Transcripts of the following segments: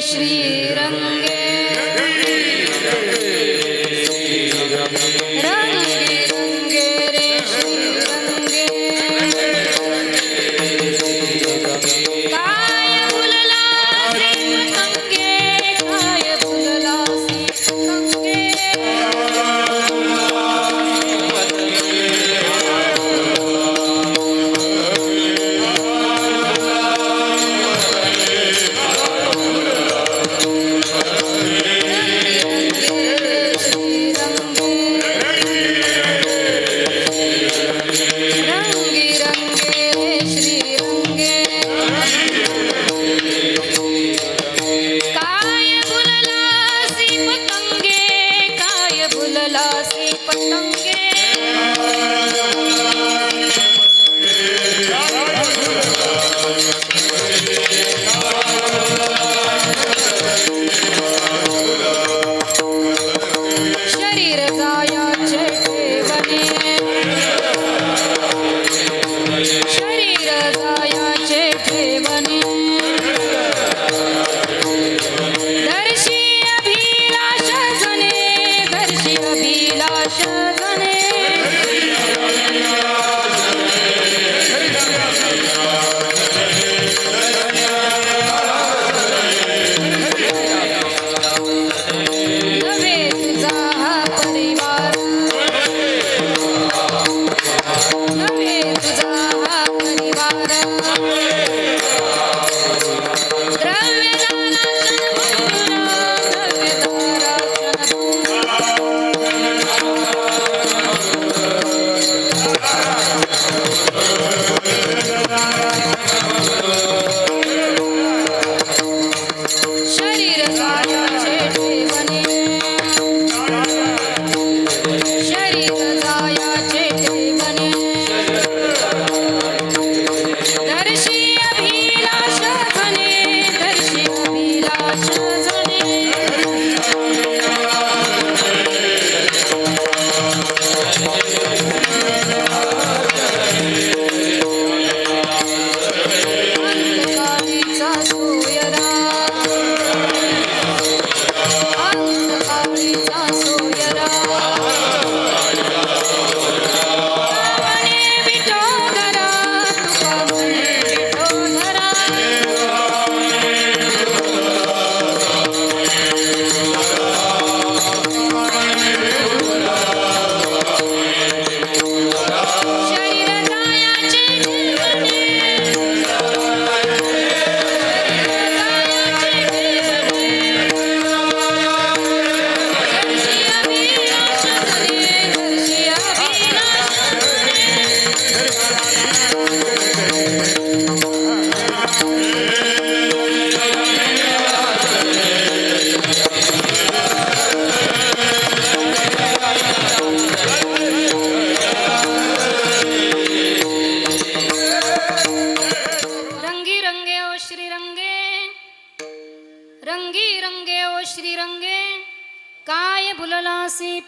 श्रीरंगे रंगे रंगे रे श्रीरंगे काय फुलला पतंगे काय फुलला पतंगे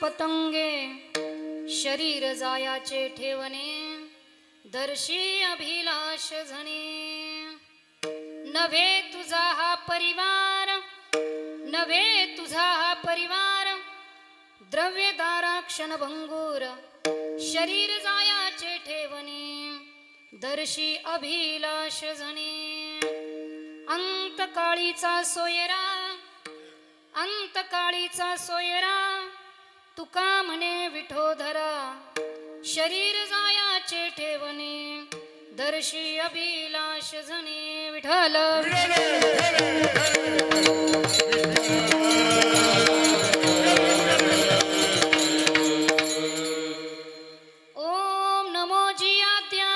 पतंगे शरीर जायाचे ठेवणे दर्शी अभिलाष झणे नव्हे तुझा हा परिवार नव्हे तुझा हा परिवार द्रव्य दारा क्षणभंगूर शरीर जायाचे ठेवणे दर्शी अभिलाष झणे अंतकाळीचा सोयरा अंतकाळीचा सोयरा तुका म्हणे विठोधरा शरीर जायाचे ठेवणे दर्शी अभिलाष झणे विठ्ठल ओम नमो जियात्या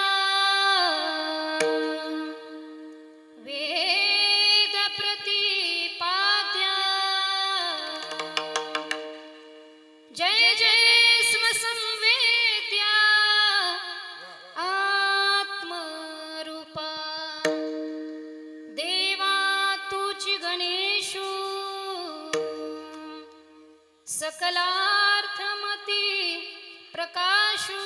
वेद प्रतिपाद्या जय जय स्म संवेद्या आत्मरूपा देवा तुझी गणेशू सकलार्थमती प्रकाशू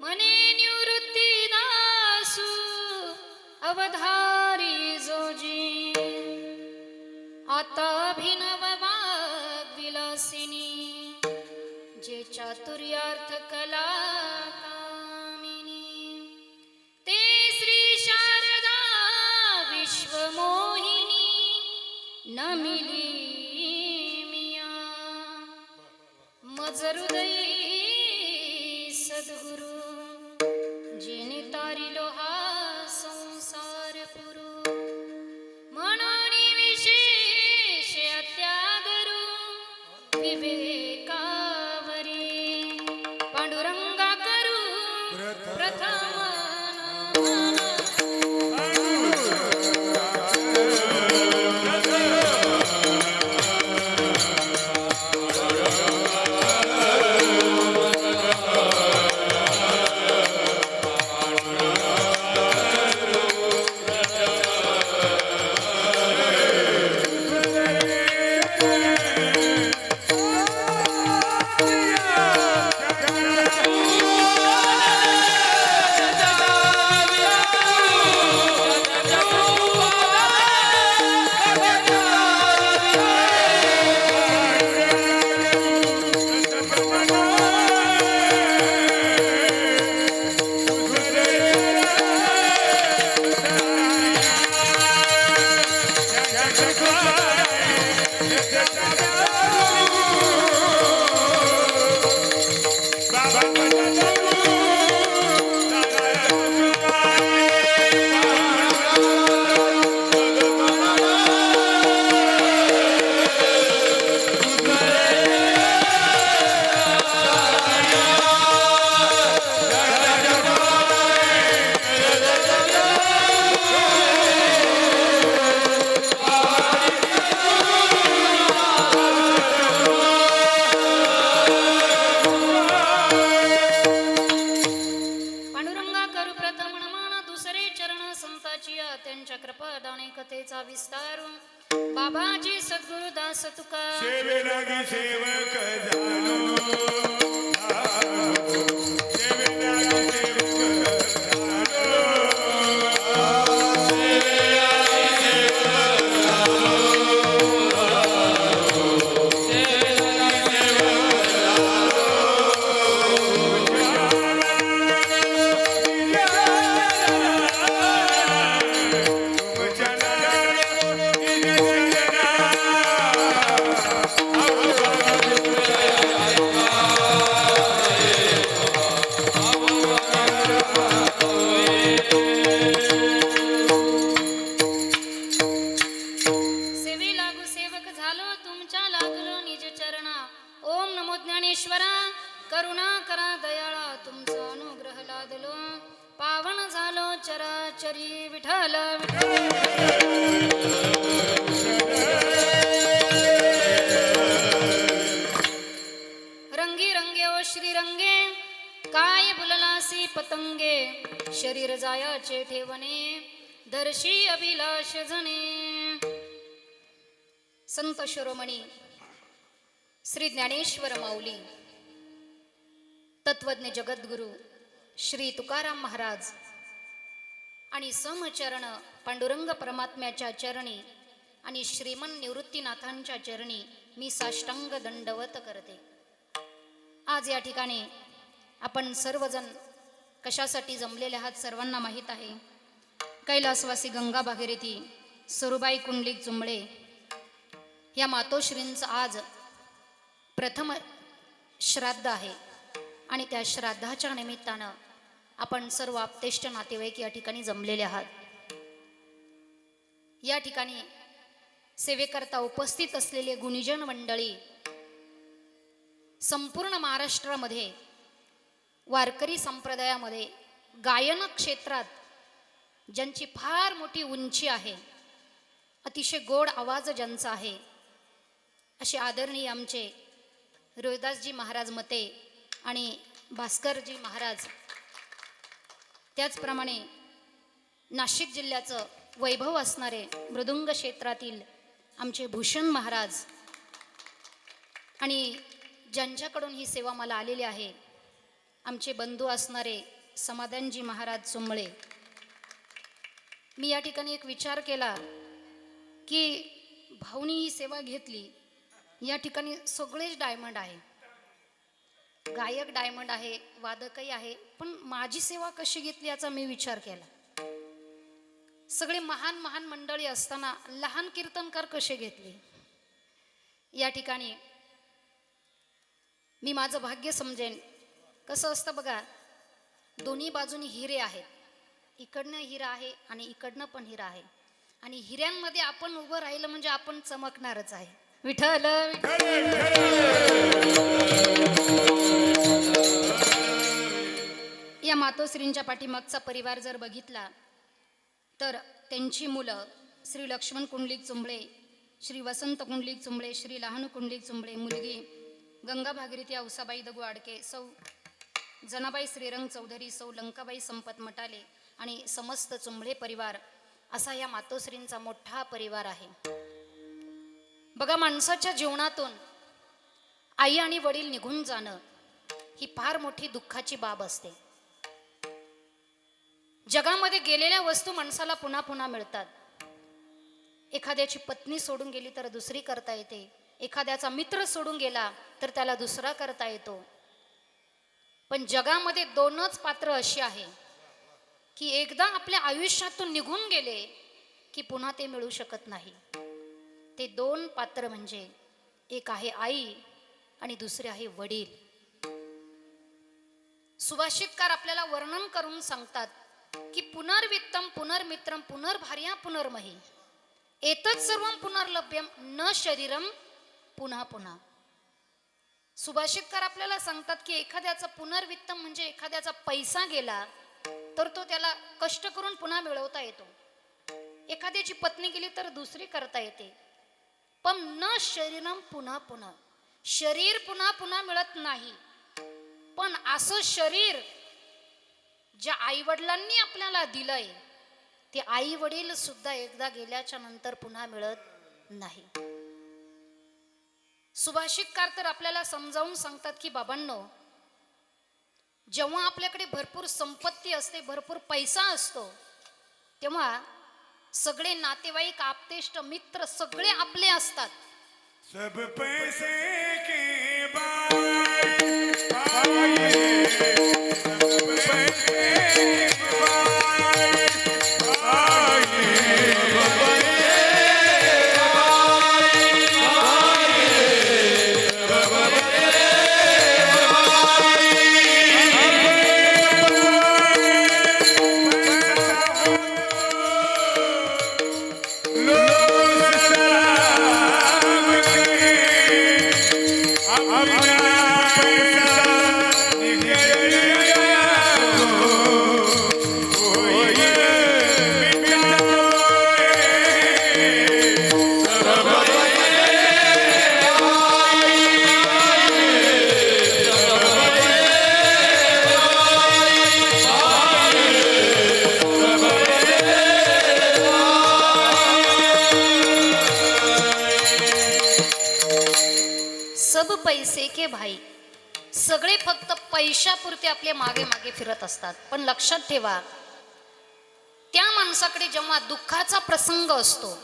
मने निवृत्ती दासू अवधारी जो आता अभिनव वाग्विलासिनी जे चातुर्यार्थ कला कामिनी ते श्री शारदा विश्वमोहिनी नमिली मिया मज हृदयी सद्गुरु जेने तारिलो हा संसार पुरू म्हणून विशेष त्यागरू विवेकावरी पांडुरंगा करू प्रथम त्यांच्या कृपादाने कथेचा विस्तार बाबाजी सद्गुरु दास तुका सेवे लागी सेवक झालो सेवे लागी सेवक करुणा करा दयाळा तुमचा अनुग्रह लादलो पावन झालो चराचरी विठ्ठल रंगी रंगे ओ श्री रंगे काय बुललासी पतंगे शरीर जायाचे ठेवणे दर्शी अभिलाष जने संत शिरोमणी श्री ज्ञानेश्वर माऊली तत्वज्ञ जगद्गुरु श्री तुकाराम महाराज आणि समचरण पांडुरंग परमात्म्याच्या चरणी आणि श्रीमन निवृत्तीनाथांच्या चरणी मी साष्टांग दंडवत करते. आज या ठिकाणी आपण सर्वजण कशासाठी जमलेले आहात सर्वांना माहीत आहे. कैलासवासी गंगा भागीरथी सरुबाई कुंडलिक जुंबळे या मातोश्रींचं आज प्रथम श्राद्ध आहे आणि त्या श्राद्धाच्या निमित्तानं आपण सर्व आप्तेष्ट नातेवाईक या ठिकाणी जमलेले आहात. या ठिकाणी सेवेकरता उपस्थित असलेले गुणीजन मंडळी संपूर्ण महाराष्ट्रामध्ये वारकरी संप्रदायामध्ये गायन क्षेत्रात ज्यांची फार मोठी उंची आहे, अतिशय गोड आवाज ज्यांचा आहे, असे आदरणीय आमचे रोहिदासजी महाराज मते आणि भास्करजी महाराज, त्याचप्रमाणे नाशिक जिल्ह्याचं वैभव असणारे मृदुंग क्षेत्रातील आमचे भूषण महाराज आणि ज्यांच्याकडून ही सेवा मला आलेली आहे आमचे बंधू असणारे समाधानजी महाराज चुंबळे. मी या ठिकाणी एक विचार केला की भाऊनी ही सेवा घेतली. या ठिकाणी सगळेच डायमंड आहे, गायक डायमंड आहे, वादकही आहे, पण माझी सेवा कशी घेतली याचा मी विचार केला. सगळे महान महान मंडळी असताना लहान कीर्तनकार कसे घेतले. या ठिकाणी मी माझं भाग्य समजेन. कसं असतं बघा, दोन्ही बाजूनी हिरे आहेत, इकडनं हिरा आहे आणि इकडनं पण हिरा आहे, आणि हिऱ्यांमध्ये आपण उभं राहिलं म्हणजे आपण चमकणारच आहे. विठ्ठल या मातोश्रींच्या पाठीमागचा परिवार जर बघितला तर त्यांची मुलं श्री लक्ष्मण कुंडलिक चुंबळे, श्री वसंत कुंडलिक चुंबळे, श्री लहानू कुंडलिक चुंबळे, मुलगी गंगा भागीरथी औसाबाई दगू आडके, सौ जनाबाई श्रीरंग चौधरी, सौ लंकाबाई संपत मटाले आणि समस्त चुंबळे परिवार असा या मातोश्रींचा मोठा परिवार आहे. बघा, माणसाच्या जीवनातून आई आणि वडील निघून जाणं ही फार मोठी दुःखाची बाब असते. जगामध्ये गेलेल्या वस्तू माणसाला पुन्हा पुन्हा मिळतात. एखाद्याची पत्नी सोडून गेली तर दुसरी करता येते, एखाद्याचा मित्र सोडून गेला तर त्याला दुसरा करता येतो. पण जगामध्ये दोनच पात्र अशी आहे की एकदा आपल्या आयुष्यातून निघून गेले की पुन्हा ते मिळू शकत नाही. ते दोन पात्र म्हणजे एक आहे आई आणि दुसरे आहे वडील. सुभाषितकार आपल्याला वर्णन करून सांगतात की पुनर्वित्तम पुनर्मित्रम पुनर्भार्या पुनर्मही एतत् सर्वं पुनर्लभ्यम न शरीरम पुन्हा पुन्हा. सुभाषितकार आपल्याला सांगतात की एखाद्याचं पुनर्वित्तम म्हणजे एखाद्याचा पैसा गेला तर तो त्याला कष्ट करून पुन्हा मिळवता येतो. एखाद्याची पत्नी गेली तर दुसरी करता येते. पण न शरीरम पुन्हा पुन्हा, शरीर पुन्हा पुन्हा मिळत नाही. पण असं शरीर ज्या आई वडिलांनी आपल्याला दिलंय ते आई वडील सुद्धा एकदा गेल्याच्या नंतर पुन्हा मिळत नाही. सुभाषितकार तर आपल्याला समजावून सांगतात की बाबांनो, जेव्हा आपल्याकडे भरपूर संपत्ती असते, भरपूर पैसा असतो, तेव्हा सगळे नातेवाईक, आप्तेष्ट, मित्र सगळे आपले असतात. सब पैसे के बाद आए, सब पैसे के बाद आए. सब पैसे के भाई, सगळे फक्त पैशापुरते आपले मागे मागे फिरत असतात. पण लक्षात ठेवा, त्या माणसाकडे जेव्हा दुःखाचा प्रसंग असतो,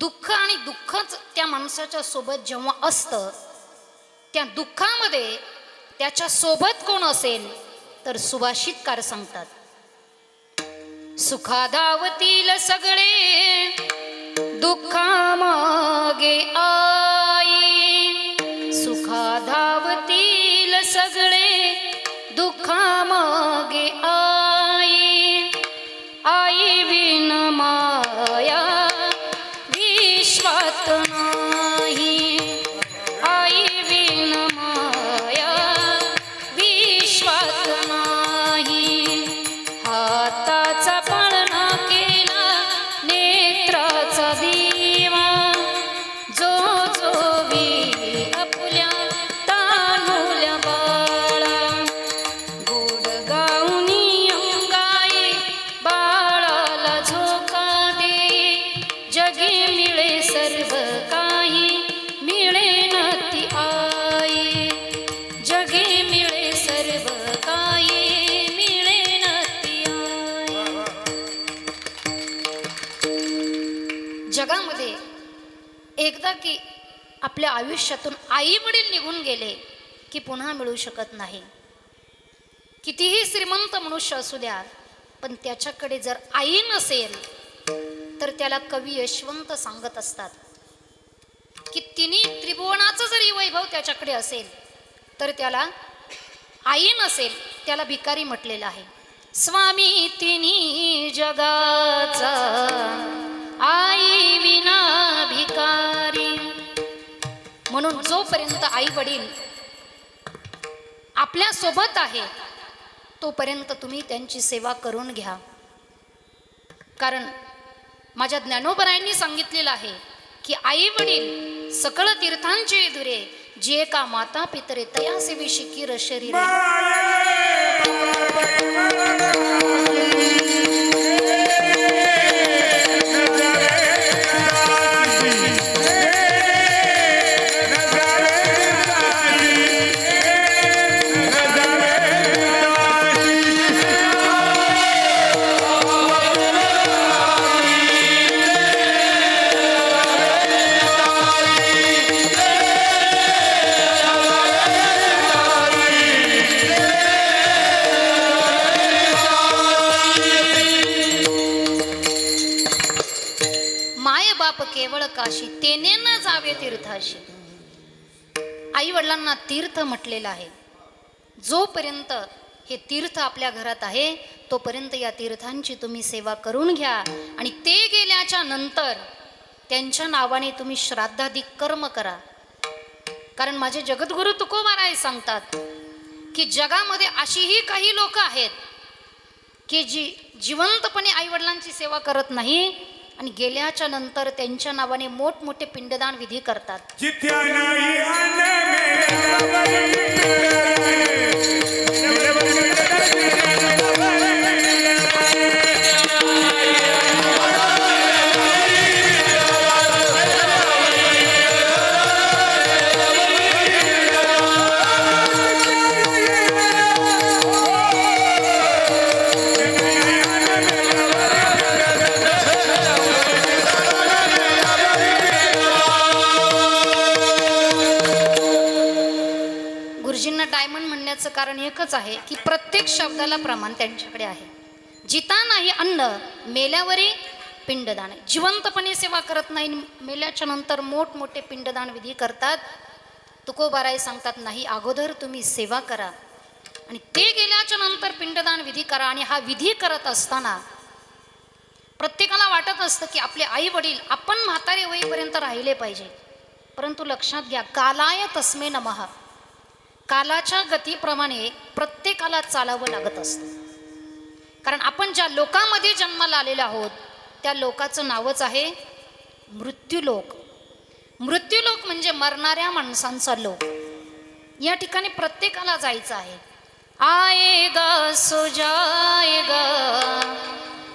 दुःख आणि दुःखच त्या माणसाच्या सोबत जेव्हा असतं, त्या दुःखामध्ये त्याच्या सोबत कोण असेल तर सुभाषितकार सांगतात, सुखाधावतील सगळे दुःखामागे आई, सुखाधावतील सगळे दुःखामागे आई, आई विन माया विश्वात नाही, आई विन माया विश्वात नाही, हाताचा पळणा केला नेत्राचा दिवा, जो जो वी आपल्या तानुल्या बाळा, गोड गाऊनी अंगाई बाळाला झोका दे, जगी मिळे सर्व काही मिळे न ती आई, जगी मिळे सर्व काही मिळे न ती आई. जगामध्ये एकदा की आपल्या आयुष्यातून आई वडील निघून गेले की पुन्हा मिळू शकत नाही. कितीही श्रीमंत मनुष्य असू द्या, पण त्याच्याकडे जर आई नसेल तर त्याला कवी यशवंत सांगत असतात की तिन्ही त्रिभुवनाचं जरी वैभव त्याच्याकडे असेल तर त्याला आई नसेल, त्याला भिकारी म्हटलेलं आहे. स्वामी तिन्ही जगाचा आई विना भिकारी. म्हणून जोपर्यंत आई वडील आपल्या सोबत आहे तोपर्यंत तुम्ही त्यांची सेवा करून घ्या. कारण माझ्या ज्ञानोबरायांनी सांगितलेलं आहे की आई वडील सकळ तीर्थांचे दुरे, जे का माता पितरे तया सेवी शिकीर शरीर. केवळ काशी तेने न जावे तीर्थाशी. आई वडिलांना तीर्थ म्हटलेलं आहे. जोपर्यंत हे तीर्थ आपल्या घरात आहे तोपर्यंत या तीर्थांची तुम्ही सेवा करून घ्या. आणि ते गेल्याच्या नंतर त्यांच्या नावाने तुम्ही श्राद्धादी कर्म करा. कारण माझे जगद्गुरु तुकोबाराय सांगतात की जगामध्ये अशीही काही लोक आहेत की जी जिवंतपणे आई वडिलांची सेवा करत नाही आणि गेल्याच्या नंतर त्यांच्या नावाने मोठमोठे पिंडदान विधी करतात. डायमंड म्हणण्याचं कारण एकच आहे की प्रत्येक शब्दाला प्रमाण त्यांच्याकडे आहे. जिता नाही अन्न मेल्यावरी पिंडदान. जिवंतपणे सेवा करत नाही, मेल्याच्या नंतर मोठमोठे पिंडदान विधी करतात. तुकोबाराय सांगतात नाही, अगोदर तुम्ही सेवा करा आणि ते गेल्याच्या नंतर पिंडदान विधी करा. आणि हा विधी करत असताना प्रत्येकाला वाटत असतं की आपले आई वडील आपण म्हातारे होईपर्यंत राहिले पाहिजे. परंतु लक्षात घ्या, कालाय तस्मै नमः. कालाच्या गतीप्रमाणे प्रत्येकाला चालावं लागत असतं. कारण आपण ज्या लोकामध्ये जन्माला आलेलो आहोत त्या लोकाचं नावच आहे मृत्यूलोक. मृत्यूलोक म्हणजे मरणाऱ्या माणसांचा लोक. या ठिकाणी प्रत्येकाला जायचं आहे. आएगा सो जाएगा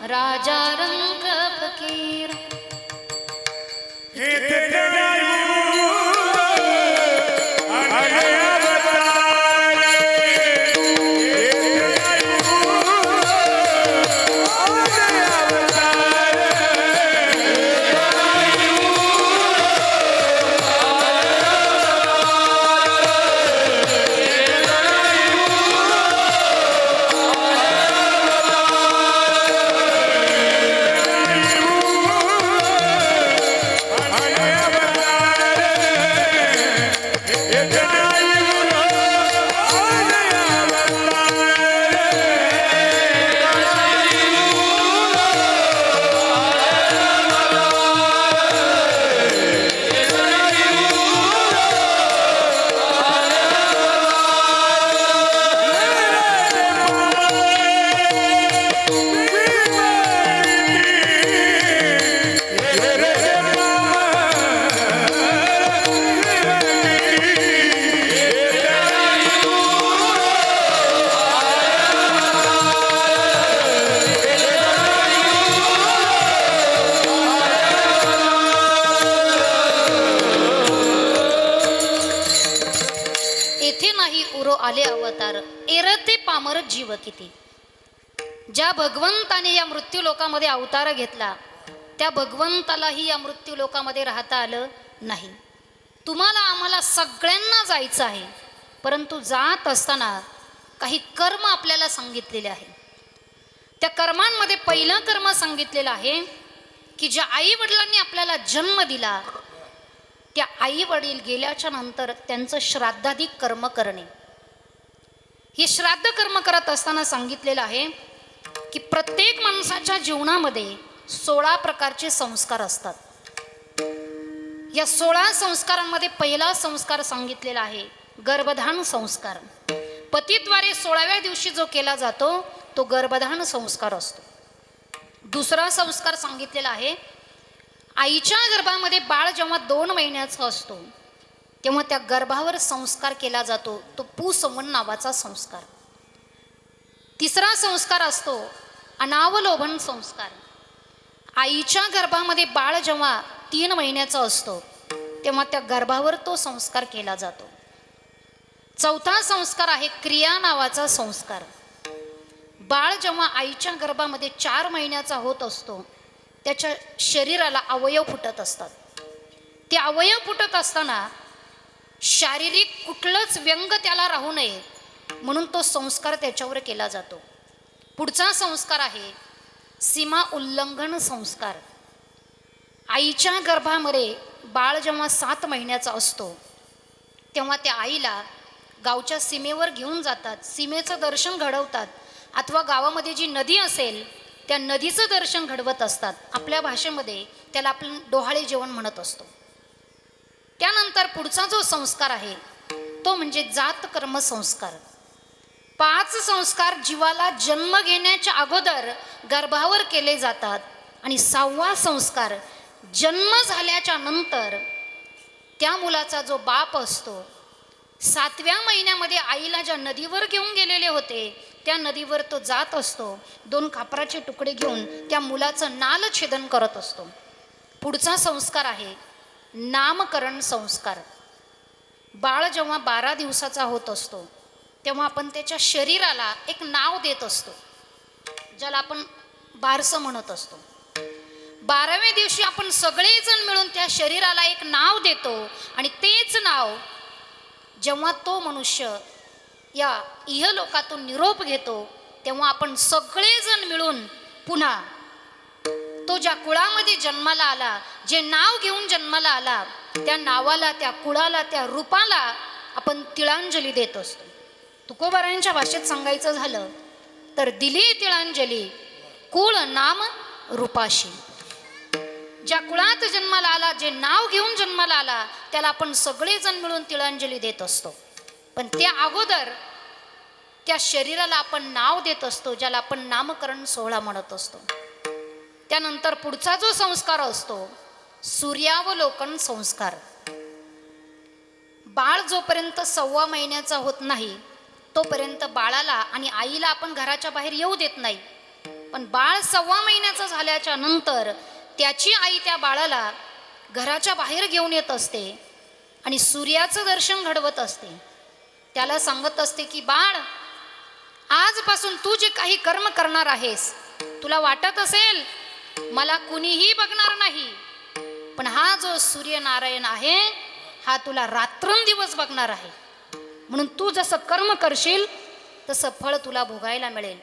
राजा रंग फकीर. आले अवतार एरते पामर जीव किती. ज्या भगवंताने या मृत्यू लोकामध्ये अवतार घेतला त्या भगवंतालाही या मृत्यू लोकामध्ये राहता आलं नाही. तुम्हाला आम्हाला सगळ्यांना जायचं आहे, परंतु जात असताना काही कर्म आपल्याला सांगितलेले आहे. त्या कर्मांमध्ये पहिलं कर्म सांगितलेलं आहे की ज्या आई वडिलांनी आपल्याला जन्म दिला त्या आई वडील गेल्याच्या नंतर त्यांचं श्राद्धाधिक कर्म करणे. हे श्राद्ध कर्म करत असताना सांगितलेलं आहे की प्रत्येक माणसाच्या जीवनामध्ये 16 प्रकारचे संस्कार असतात. या 16 संस्कारांमध्ये पहिला संस्कार सांगितलेला आहे गर्भधान संस्कार. पतीद्वारे 16व्या दिवशी जो केला जातो तो गर्भधान संस्कार असतो. दुसरा संस्कार सांगितलेला आहे आईच्या गर्भामध्ये बाळ जेव्हा 2 महिन्याचा असतो तेव्हा त्या गर्भावर संस्कार केला जातो, तो पुसंवन नावाचा संस्कार. तिसरा संस्कार असतो अनावलोभन संस्कार. आईच्या गर्भामध्ये बाळ जेव्हा 3 महिन्याचा असतो तेव्हा त्या गर्भावर तो संस्कार केला जातो. चौथा संस्कार आहे क्रिया नावाचा संस्कार. बाळ जेव्हा आईच्या गर्भामध्ये 4 महिन्याचा होत असतो त्याच्या शरीराला अवयव फुटत असतात. ते अवयव फुटत असताना शारीरिक कुठलंच व्यंग त्याला राहू नये म्हणून तो संस्कार त्याच्यावर केला जातो. पुढचा संस्कार आहे सीमा उल्लंघन संस्कार. आईच्या गर्भामध्ये बाळ जेव्हा 7 महिन्याचा असतो तेव्हा त्या आईला गावच्या सीमेवर घेऊन जातात, सीमेचं दर्शन घडवतात, अथवा गावामध्ये जी नदी असेल त्या नदीचं दर्शन घडवत असतात. आपल्या भाषेमध्ये त्याला आपण डोहाळे जेवण म्हणत असतो. त्यानंतर पुढचा जो संस्कार आहे तो म्हणजे जात कर्म संस्कार. 5 संस्कार जीवाला जन्म घेण्याच्या अगोदर गर्भावर केले जातात आणि 6वा संस्कार जन्म झाल्याच्या नंतर त्या मुलाचा जो बाप असतो 7व्या महिन्यामध्ये आईला ज्या नदीवर घेऊन गेलेले होते त्या नदीवर तो जात असतो. 2 खापराचे तुकडे घेऊन त्या मुलाचं नालछेदन करत असतो. पुढचा संस्कार आहे नामकरण संस्कार. बाळ जेव्हा 12 दिवसाचा होत असतो तेव्हा आपण त्याच्या शरीराला एक नाव देत असतो, ज्याला आपण बारसं म्हणत असतो. 12व्या दिवशी आपण सगळेजण मिळून त्या शरीराला एक नाव देतो आणि तेच नाव जेव्हा तो मनुष्य या इहलोकातून निरोप घेतो तेव्हा आपण सगळेजण मिळून पुन्हा तो ज्या कुळामध्ये जन्माला आला, जे नाव घेऊन जन्माला आला त्या नावाला, त्या कुळाला, त्या रूपाला आपण तिळांजली देत असतो. तुकोबारायांच्या भाषेत सांगायचं झालं तर दिली तिळांजली कुळ नाम रूपाशी. ज्या कुळात जन्माला आला, जे नाव घेऊन जन्माला आला त्याला आपण सगळेजण मिळून तिळांजली देत असतो. पण त्या अगोदर त्या शरीराला आपण नाव देत असतो, ज्याला आपण नामकरण सोहळा म्हणत असतो. त्यानंतर पुढचा जो संस्कार असतो सूर्यावलोकन संस्कार. बाळ जोपर्यंत 1.25 महिन्याचा होत नाही तोपर्यंत बाळाला आणि आईला आपण घराच्या बाहेर येऊ देत नाही. पण बाळ 1.25 महिन्याचा झाल्याच्या नंतर त्याची आई त्या बाळाला घराच्या बाहेर घेऊन येत असते आणि सूर्याचं दर्शन घडवत असते. त्याला सांगत असते की बाळ, आजपासून तू जे काही कर्म करणार आहेस, तुला वाटत असेल मला कुणीही बघणार नाही, पण हा जो सूर्यनारायण आहे हा तुला रात्रंदिवस बघणार आहे. म्हणून तू जसं कर्म करशील तसं फळ तुला भोगायला मिळेल.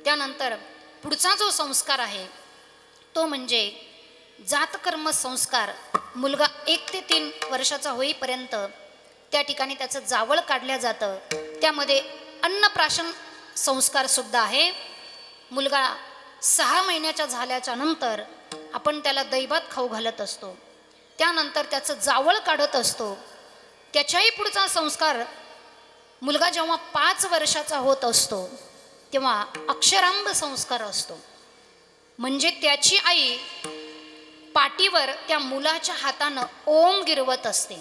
त्यानंतर पुढचा जो संस्कार आहे तो म्हणजे जातकर्म संस्कार. मुलगा 1 ते 3 वर्षाचा होईपर्यंत त्या ठिकाणी त्याचं जावळ काढलं जातं. त्यामध्ये अन्नप्राशन संस्कार सुद्धा आहे. मुलगा 6 महिन्याच्या झाल्याच्या नंतर आपण त्याला दैवात खाऊ घालत असतो. त्यानंतर त्याचं जावळ काढत असतो. त्याच्याही पुढचा संस्कार मुलगा जेव्हा 5 वर्षाचा होत असतो तेव्हा अक्षरांब संस्कार असतो. म्हणजे त्याची आई पाठीवर त्या मुलाच्या हातानं ओम गिरवत असते.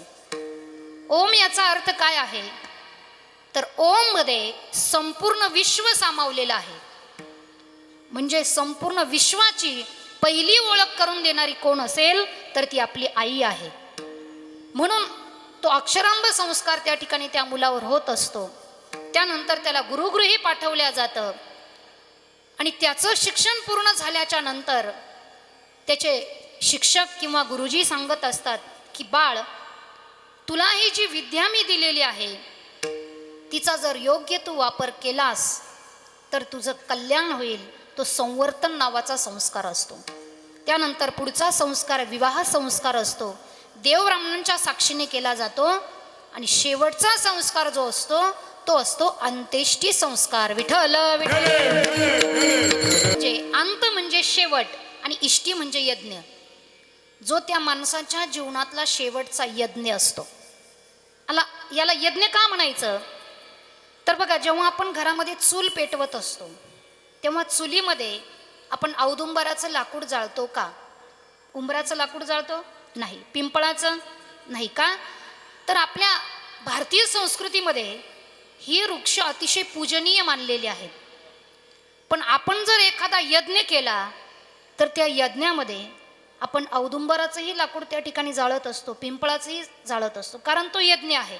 ओम याचा अर्थ काय आहे तर ओम मध्ये संपूर्ण विश्व सामावलेलं आहे. म्हणजे संपूर्ण विश्वाची पहिली ओळख करून देणारी कोण असेल तर ती आपली आई आहे. म्हणून तो अक्षरांब संस्कार त्या ठिकाणी त्या मुलावर होत असतो. त्यानंतर त्याला गुरुगृही पाठवल्या जातं आणि त्याचं शिक्षण पूर्ण झाल्याच्या नंतर त्याचे शिक्षक किंवा गुरुजी सांगत असतात की बाळ, तुला ही जी विद्या मी दिलेली आहे तिचा जर योग्य तू वापर केलास तर तुझं कल्याण होईल. तो संवर्तन नावाचा संस्कार असतो. त्यानंतर पुढचा संस्कार विवाह संस्कार असतो, देवब्राह्मणांच्या साक्षीने केला जातो. आणि शेवटचा संस्कार जो असतो तो असतो अंत्येष्टी संस्कार. विठ्ठल विठ्ठल. म्हणजे अंत म्हणजे शेवट आणि इष्टी म्हणजे यज्ञ, जो त्या माणसाच्या जीवनातला शेवटचा यज्ञ असतो. याला यज्ञ का म्हणायचं तर बघा, जेव्हा आपण घरामध्ये चूल पेटवत असतो तेव्हा चुलीमध्ये आपण औदुंबराचं लाकूड जाळतो का? उंबराचं लाकूड जाळतो? नाही. पिंपळाचं? नाही. का? तर आपल्या भारतीय संस्कृतीमध्ये ही वृक्ष अतिशय पूजनीय मानलेली आहेत. पण आपण जर एखादा यज्ञ केला तर त्या यज्ञामध्ये आपण औदुंबराचंही लाकूड त्या ठिकाणी जाळत असतो, पिंपळाचंही जाळत असतो, कारण तो यज्ञ आहे.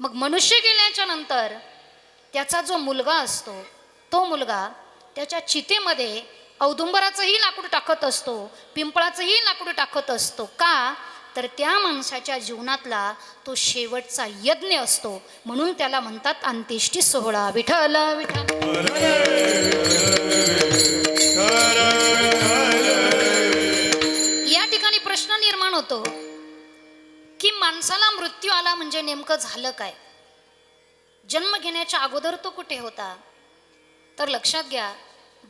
मग मनुष्य गेल्याच्या नंतर त्याचा जो मुलगा असतो तो मुलगा त्याच्या चितेमध्ये औदुंबराचंही लाकूड टाकत असतो, पिंपळाचंही लाकूड टाकत असतो. का? तर त्या माणसाच्या जीवनातला तो शेवटचा यज्ञ असतो, म्हणून त्याला म्हणतात अंत्येष्टी सोहळा. विठ्ठल विठ्ठल. या ठिकाणी प्रश्न निर्माण होतो की माणसाला मृत्यू आला म्हणजे नेमकं झालं काय? जन्म घेण्याच्या अगोदर तो कुठे होता? तर लक्षात घ्या,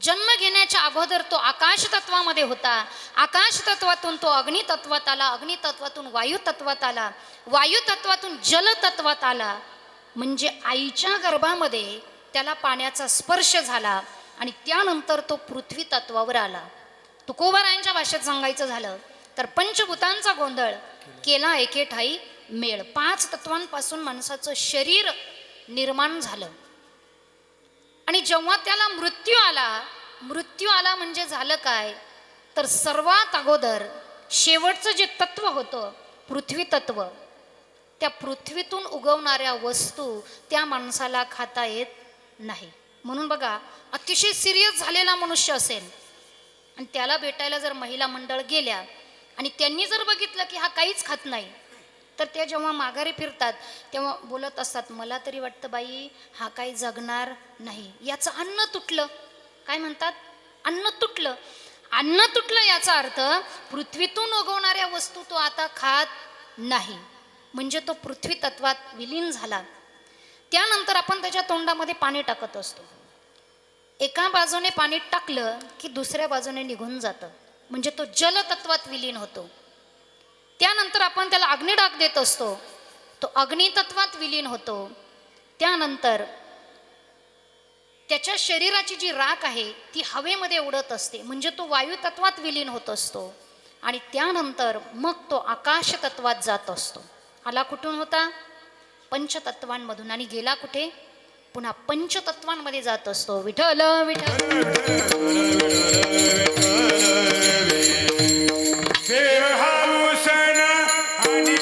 जन्म घेण्याच्या अगोदर तो आकाश तत्वामध्ये होता. आकाश तत्वातून तो अग्नी तत्वात आला, अग्नी तत्वातून वायू तत्वात आला, वायू तत्वातून जल तत्वात आला. म्हणजे आईच्या गर्भामध्ये त्याला पाण्याचा स्पर्श झाला आणि त्यानंतर तो पृथ्वी तत्वावर आला. तुकोबारायांच्या भाषेत सांगायचं झालं तर पंचभूतांचा गोंधळ केला एके ठाई मेळ. 5 तत्वांपासून माणसाचं शरीर निर्माण झालं. आणि जेव्हा त्याला मृत्यू आला म्हणजे झालं काय? तर सर्वात अगोदर शेवटचं जे तत्व होतं पृथ्वी तत्व, त्या पृथ्वीतून उगवणाऱ्या वस्तू त्या माणसाला खाता येत नाही. म्हणून बघा, अतिशय सिरियस झालेला मनुष्य असेल आणि त्याला भेटायला जर महिला मंडळ गेल्या आणि त्यांनी जर बघितलं की हा काहीच खात नाही, तर त्या जेव्हा माघारी फिरतात तेव्हा बोलत असतात, मला तरी वाटतं बाई हा काही जगणार नाही, याचं अन्न तुटलं. काय म्हणतात? अन्न तुटलं. अन्न तुटलं याचा अर्थ पृथ्वीतून उगवणाऱ्या वस्तू तो आता खात नाही, म्हणजे तो पृथ्वी तत्वात विलीन झाला. त्यानंतर आपण त्याच्या तोंडामध्ये पाणी टाकत असतो. एका बाजूने पाणी टाकलं की दुसऱ्या बाजूने निघून जातं, म्हणजे तो जलतत्वात विलीन होतो. त्यानंतर आपण त्याला अग्निडाग देत असतो, तो अग्नितत्वात विलीन होतो. त्यानंतर त्याच्या शरीराची जी राख आहे ती हवेमध्ये उडत असते, म्हणजे तो वायू तत्वात विलीन होत असतो. आणि त्यानंतर मग तो आकाश तत्वात जात असतो. आला कुठून होता? पंचतत्वांमधून. आणि गेला कुठे? पुन्हा पंचतत्वांमध्ये जात असतो. विठ्ठल विठ्ठल. देव हाऊसन आणि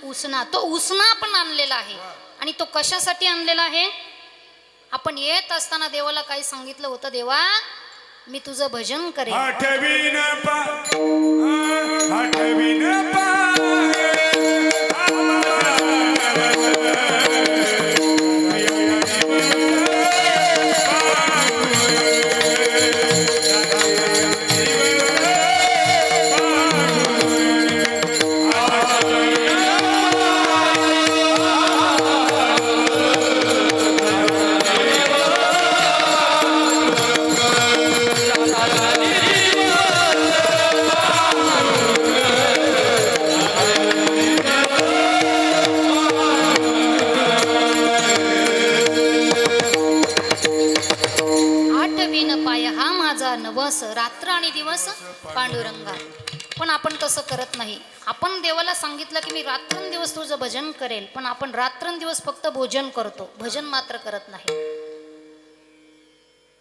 उसना, तो उसना आपण आणलेला आहे. आणि तो कशासाठी आणलेला आहे? आपण येत असताना देवाला काय सांगितलं होतं? देवा, मी तुझं भजन करेन. आठवीन पा ठेवीन पाय हा माझा नवस, रात्र आणि दिवस पांडुरंगा. पण आपण तसं करत नाही. आपण देवाला सांगितलं की मी रात्रंदिवस तुझं भजन करेल, पण आपण रात्रंदिवस फक्त भोजन करतो, भजन मात्र करत नाही.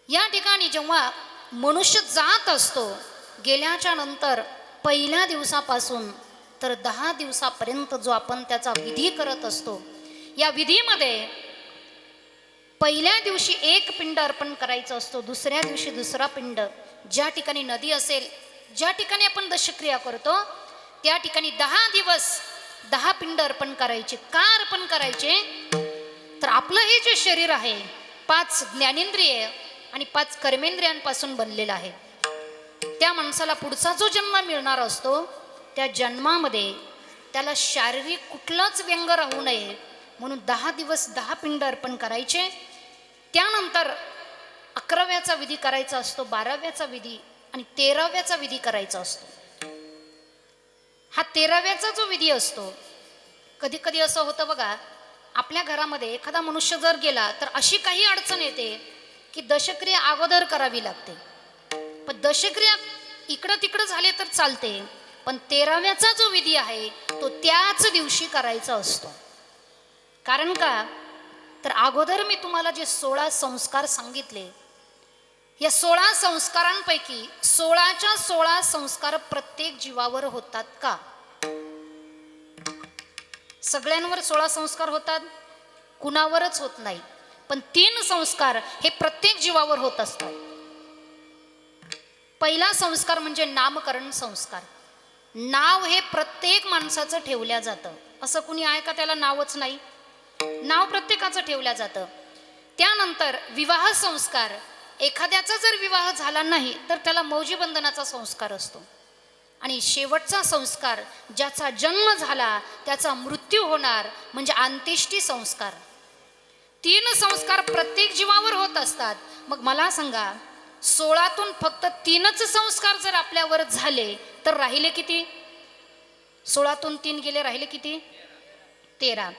या ठिकाणी जेव्हा मनुष्य जात असतो, गेल्याच्या नंतर पहिल्या दिवसापासून तर 10 दिवसापर्यंत जो आपण त्याचा विधी करत असतो, या विधीमध्ये पहिल्या दिवशी एक पिंड अर्पण करायचं असतो, दुसऱ्या दिवशी दुसरा पिंड. ज्या ठिकाणी नदी असेल, ज्या ठिकाणी आपण दशक्रिया करतो, त्या ठिकाणी 10 दिवस 10 पिंड अर्पण करायचे. का अर्पण करायचे? तर आपलं हे जे शरीर आहे 5 ज्ञानेंद्रिय आणि 5 कर्मेंद्रियांपासून बनलेलं आहे. त्या माणसाला पुढचा जो जन्म मिळणार असतो, त्या जन्मामध्ये त्याला शारीरिक कुठलाच व्यंग राहू नये म्हणून 10 दिवस 10 पिंड अर्पण करायचे. त्यानंतर 11व्याचा विधी करायचा असतो, 12व्याचा विधी आणि 13व्याचा विधी करायचा असतो. हा 13व्याचा जो विधी असतो, कधी कधी असं होतं बघा, आपल्या घरामध्ये एखादा मनुष्य जर गेला तर अशी काही अडचण येते की दशक्रिया अगोदर करावी लागते. पण दशक्रिया इकडं तिकडं झाले तर चालते, पण 13व्याचा जो विधी आहे तो त्याच दिवशी करायचा असतो. कारण का? तर अगोदर मी तुम्हाला जे 16 संस्कार सांगितले, या 16 संस्कारांपैकी 16च्या 16 संस्कार प्रत्येक जीवावर होतात का? सगळ्यांवर 16 संस्कार होतात? कुणावरच होत नाही. पण 3 संस्कार हे प्रत्येक जीवावर होत असतात. पहिला संस्कार म्हणजे नामकरण संस्कार. नाव हे प्रत्येक माणसाचं ठेवल्या जातं. असं कुणी आहे का त्याला नावच नाही? नाव प्रत्येकाचं ठेवल्या जातं. त्यानंतर विवाह संस्कार. एखाद्याचा जर विवाह झाला नाही तर त्याला मौजीबंधनाचा संस्कार असतो. आणि शेवटचा संस्कार, ज्याचा जन्म झाला त्याचा मृत्यू होणार म्हणजे अंत्येष्टी संस्कार. 3 संस्कार प्रत्येक जीवावर होत असतात. मग मला सांगा, 16तून फक्त 3च संस्कार जर आपल्यावर झाले तर राहिले किती? 16तून 3 गेले, राहिले किती? 13.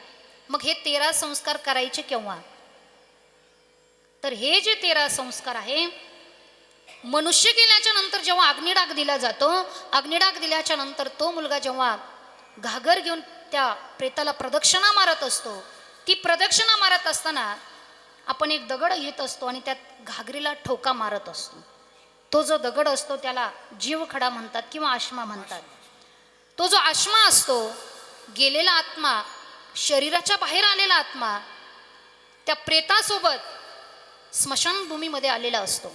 मग हे 13 संस्कार करायचे केव्हा? तर हे जे 13 संस्कार आहे, मनुष्य गेल्याच्या नंतर जेव्हा अग्निडाग दिला जातो, अग्निडाग दिल्याच्या नंतर तो मुलगा जेव्हा घागर घेऊन त्या प्रेताला प्रदक्षिणा मारत असतो, ती प्रदक्षिणा मारत असताना आपण एक दगड घेत असतो आणि त्यात घागरीला ठोका मारत असतो. तो जो दगड असतो त्याला जीवखडा म्हणतात किंवा आश्मा म्हणतात. तो जो आश्मा असतो, गेलेला आत्मा, शरीराच्या बाहेर आलेला आत्मा त्या प्रेतासोबत स्मशानभूमीमध्ये आलेला असतो.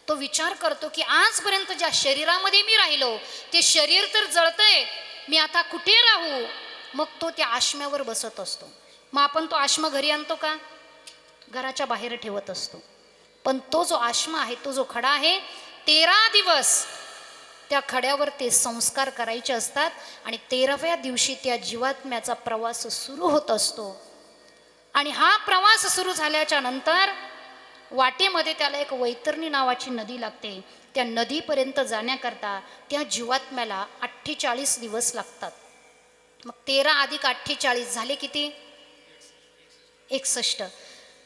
तो विचार करतो की आजपर्यंत ज्या शरीरामध्ये मी राहिलो ते शरीर तर जळतंय, मी आता कुठे राहू? मग तो त्या आश्म्यावर बसत असतो. मग आपण तो आश्मा घरी आणतो का? घराच्या बाहेर ठेवत असतो. पण तो जो आश्मा आहे, तो जो खडा आहे, 13 दिवस त्या खड्यावर ते संस्कार करायचे असतात. आणि 13व्या दिवशी त्या जीवात्म्याचा प्रवास सुरू होत असतो. आणि हा प्रवास सुरू झाल्याच्या नंतर वाटेमध्ये त्याला एक वैतरणी नावाची नदी लागते. त्या नदीपर्यंत जाण्याकरता त्या जीवात्म्याला 48 दिवस लागतात. मग 13 अधिक 48 झाले किती? 61.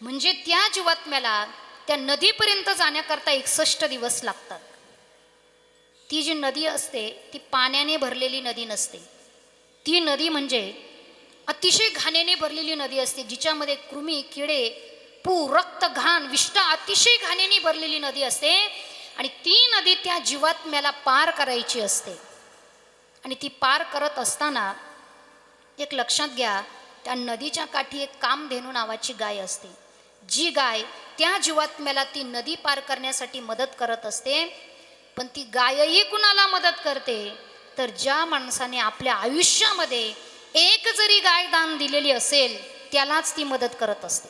म्हणजे त्या जीवात्म्याला त्या नदीपर्यंत जाण्याकरता 61 दिवस लागतात. ती जी नदी असते ती पाण्याने भरलेली नदी नसते. ती नदी म्हणजे अतिशय घाणेने भरलेली नदी असते, जिच्यामध्ये कृमी, किडे, पू, रक्त, घाण, विष्ठा अतिशय घाणेने भरलेली नदी असते. आणि ती नदी त्या जीवात्म्याला पार करायची असते. आणि ती पार करत असताना एक लक्षात घ्या, त्या नदीच्या काठी एक कामधेनू नावाची गाय असते. जी गाय त्या जीवात्म्याला ती नदी पार करण्यासाठी मदत करत असते. पण ती गायही कुणाला मदत करते? तर ज्या माणसाने आपल्या आयुष्यामध्ये एक जरी गाय दान दिलेली असेल त्यालाच ती मदत करत असते.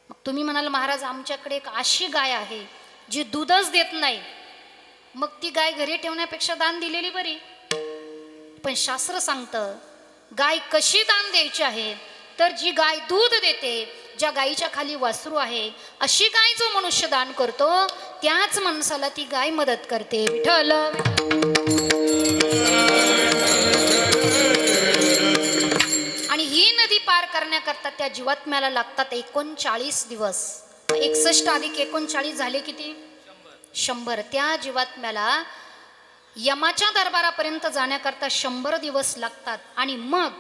मग तुम्ही म्हणाल, महाराज आमच्याकडे एक अशी गाय आहे जी दूधच देत नाही, मग ती गाय घरी ठेवण्यापेक्षा दान दिलेली बरी. पण शास्त्र सांगतं गाय कशी दान द्यायची आहे? तर जी गाय दूध देते, ज्या गायीच्या खाली वासरू आहे, अशी गाय जो मनुष्य दान करतो त्याच माणसाला ती गाय मदत करते. विठ्ठल. आणि ही नदी पार करण्याकरता त्या जीवात्म्याला लागतात 39 दिवस. 61 अधिक 39 झाले किती? 100. त्या जीवात्म्याला यमाच्या दरबारापर्यंत जाण्याकरता 100 दिवस लागतात आणि मग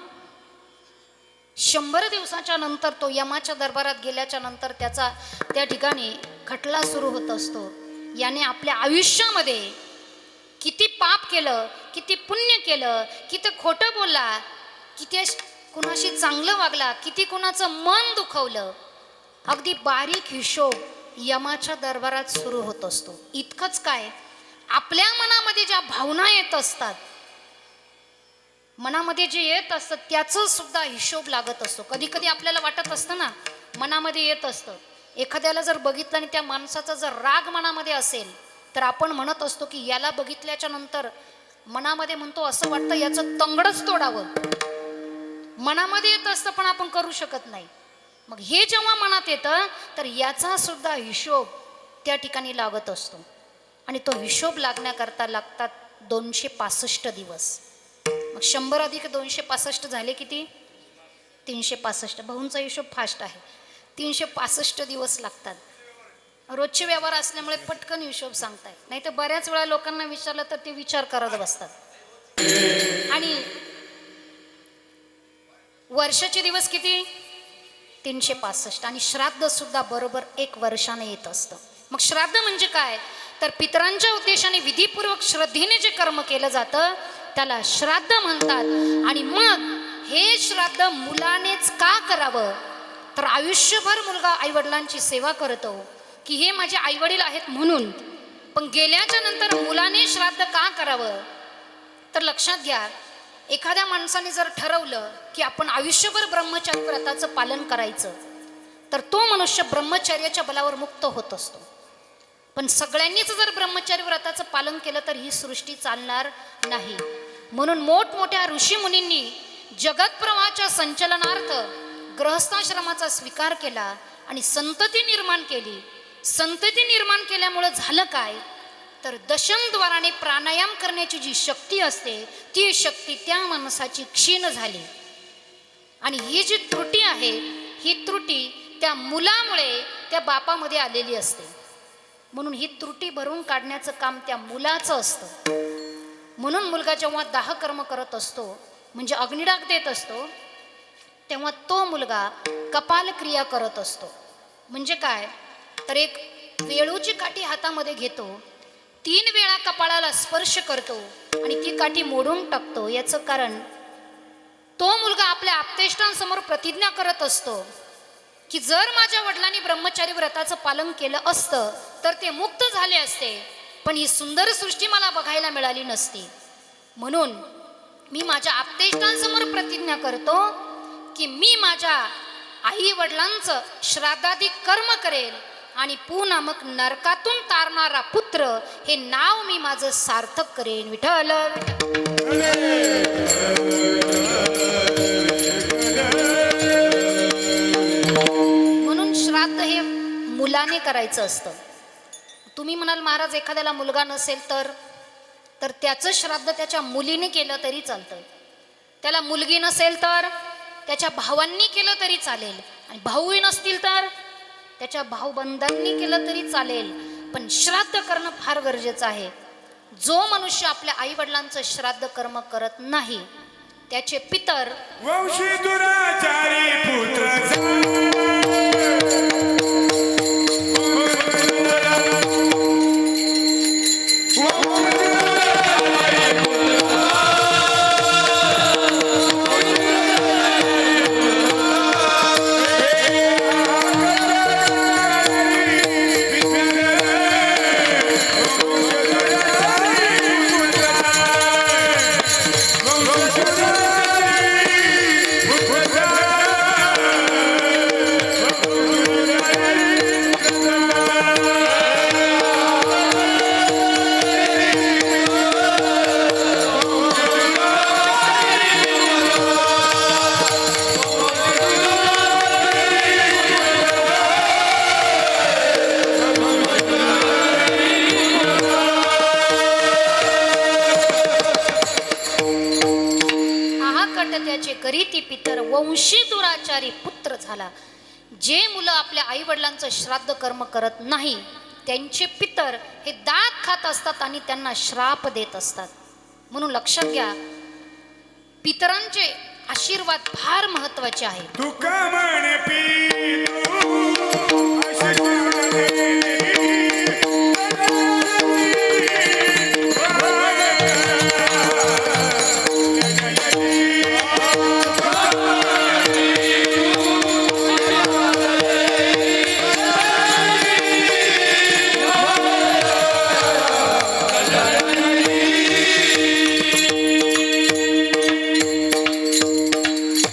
100 दिवसाच्या नंतर तो यमाच्या दरबारात गेल्याच्या नंतर त्याचा त्या ठिकाणी खटला सुरू होत असतो. याने आपल्या आयुष्यामध्ये किती पाप केलं, किती पुण्य केलं, किती खोटं बोलला, किती कुणाशी चांगलं वागला, किती कुणाचं मन दुखवलं, अगदी बारीक हिशोब यमाच्या दरबारात सुरू होत असतो. इतकंच काय, आपल्या मनामध्ये ज्या भावना येत असतात, मनामध्ये जे येत असतं त्याचं सुद्धा हिशोब लागत असतो. कधी कधी आपल्याला वाटत असतं ना, मनामध्ये येत असतं, एखाद्याला जर बघितलं आणि त्या माणसाचा जर राग मनामध्ये असेल तर आपण म्हणत असतो की याला बघितल्याच्या नंतर मनामध्ये म्हणतो असं वाटतं याचं तंगडच तोडावं. मनामध्ये येत असतं पण आपण करू शकत नाही. मग हे जेव्हा मनात येतं तर याचा सुद्धा हिशोब त्या ठिकाणी लागत असतो आणि तो हिशोब लागण्याकरता लागतात 265 दिवस. मग 100 अधिक 265 झाले किती? 365. भाऊंचा हिशोब फास्ट आहे. 365 दिवस लागतात. रोजचे व्यवहार असल्यामुळे पटकन हिशोब सांगताय, नाही तर बऱ्याच वेळा लोकांना विचारलं तर ते विचार करत बसतात. आणि वर्षाचे दिवस किती? 365. आणि श्राद्ध सुद्धा बरोबर 1 वर्षाने येत असतं. मग श्राद्ध म्हणजे काय तर पितरांच्या उद्देशाने विधीपूर्वक श्रद्धेने जे कर्म केलं जातं त्याला श्राद्ध म्हणतात. आणि मग हे श्राद्ध मुलानेच का करावं तर आयुष्यभर मुलगा आईवडिलांची सेवा करतो की हे माझे आईवडील आहेत म्हणून. पण गेल्याच्या नंतर मुलाने श्राद्ध का करावं तर लक्षात घ्या, एखाद्या माणसाने जर ठरवलं की आपण आयुष्यभर ब्रह्मचर्य व्रताचं पालन करायचं तर तो मनुष्य ब्रह्मचर्याच्या बलावर मुक्त होत असतो. पण सगळ्यांनीच जर ब्रह्मचर्य व्रताचं पालन केलं तर ही सृष्टी चालणार नाही. म्हणून मोठमोठ्या ऋषीमुनींनी जगत प्रवाहाच्या संचलनार्थ गृहस्थाश्रमाचा स्वीकार केला आणि संतती निर्माण केली. संतती निर्माण केल्यामुळं झालं काय तर दशमद्वाराने प्राणायाम करण्याची जी शक्ती असते ती शक्ती त्या माणसाची क्षीण झाली. आणि ही जी त्रुटी आहे ही त्रुटी त्या मुलामुळे त्या बापामध्ये आलेली असते. म्हणून ही त्रुटी भरून काढण्याचं काम त्या मुलाचं असतं. म्हणून मुलगा जेव्हा दाह कर्म करत असतो म्हणजे अग्निडाग देत असतो तेव्हा तो मुलगा कपाल क्रिया करत असतो. म्हणजे काय तर एक वेळूची काठी हातामध्ये घेतो, 3 वेळा कपाळाला स्पर्श करतो आणि ती काठी मोडून टाकतो. याचं कारण तो मुलगा आपल्या आप्तेष्टांसमोर प्रतिज्ञा करत असतो की जर माझ्या वडिलांनी ब्रह्मचारी व्रताचं पालन केलं असतं तर ते मुक्त झाले असते, पण ही सुंदर सृष्टी मला बघायला मिळाली नसती. म्हणून मी माझ्या आप्तेष्टांसमोर प्रतिज्ञा करतो की मी माझ्या आई वडिलांचं श्राद्धादी कर्म करेल आणि पुन्हा मग नरकातून तारणारा पुत्र हे नाव मी माझं सार्थक करेन. विठ्ठल म्हणून श्राद्ध हे मुलाने करायचं असतं. तुम्ही म्हणाल महाराज एखाद्याला मुलगा नसेल तर त्याचं श्राद्ध त्याच्या मुलीने केलं तरी चालतं. त्याला मुलगी नसेल तर त्याच्या भावांनी केलं तरी चालेल आणि भाऊही नसतील तर त्याच्या भाऊबंधांनी केलं तरी चालेल. पण श्राद्ध करणं फार गरजेचं आहे. जो मनुष्य आपल्या आई वडिलांचं श्राद्ध कर्म करत नाही त्याचे पितर वंशी दुराचारी पुत्र त्याचे करीती पितर वंशी दुराचारी पुत्र झाला. जे मुलं आपल्या आई वडिलांचं श्राद्ध कर्म करत नाही त्यांचे पितर हे दात खात असतात आणि त्यांना श्राप देत असतात. म्हणून लक्षात घ्या, पितरांचे आशीर्वाद फार महत्वाचे आहे. तुका म्हणे पितू आशीर्वाद दे.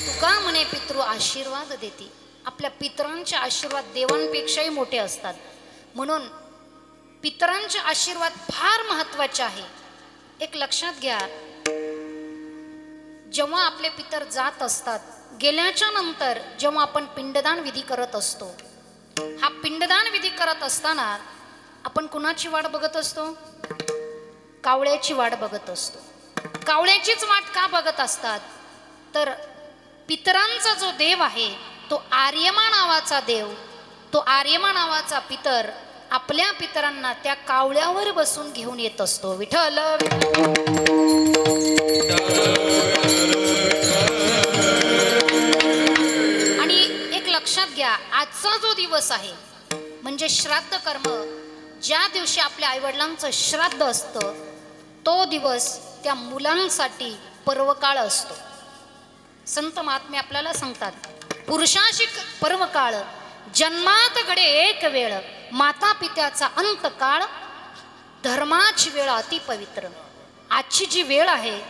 तुका म्हणे पितृ आशीर्वाद देते. आपल्या पितरांचे आशीर्वाद देवांपेक्षाही मोठे असतात. म्हणून पितरांचे आशीर्वाद फार महत्वाचे आहे. एक लक्षात घ्या, जेव्हा आपले पितर जात असतात, गेल्याच्या नंतर जेव्हा आपण पिंडदान विधी करत असतो, हा पिंडदान विधी करत असताना आपण कुणाची वाट बघत असतो? कावळ्याची वाट बघत असतो. कावळ्याचीच वाट का बघत असतात? तर पितरांचा जो देव आहे तो आर्यमा नावाचा देव, तो आर्यमा नावाचा पितर आपल्या पितरांना त्या कावळ्यावर बसून घेऊन येत असतो. विठ्ठल आणि एक लक्षात घ्या, आजचा जो दिवस आहे म्हणजे श्राद्ध कर्म, ज्या दिवशी आपल्या आईवडिलांचं श्राद्ध असतं तो दिवस त्या मुलांसाठी पर्वकाळ असतो. संत महात्मे आपल्याला सांगतात, पुरुषाशी पर्वकाळ जन्मात घडे एक वेळ, माता पित्याचा अंत काळ, धर्माची वेळ अति पवित्र. आजची जी वेळ आहे,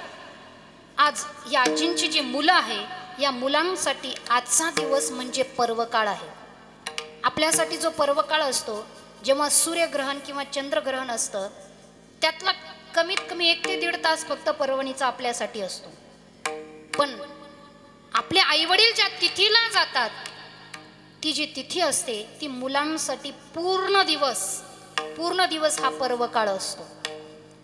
आज या आजींची जी मुलं आहे, या मुलांसाठी आजचा दिवस म्हणजे पर्वकाळ आहे. आपल्यासाठी जो पर्वकाळ असतो, जेव्हा सूर्यग्रहण किंवा चंद्रग्रहण असतं, त्यातला कमीत कमी 1 ते 1.5 तास फक्त पर्वणीचा आपल्यासाठी असतो. पण आपले आईवडील ज्या तिथीला जातात, ती जी तिथी असते ती मुलांसाठी पूर्ण दिवस हा पर्वकाळ असतो.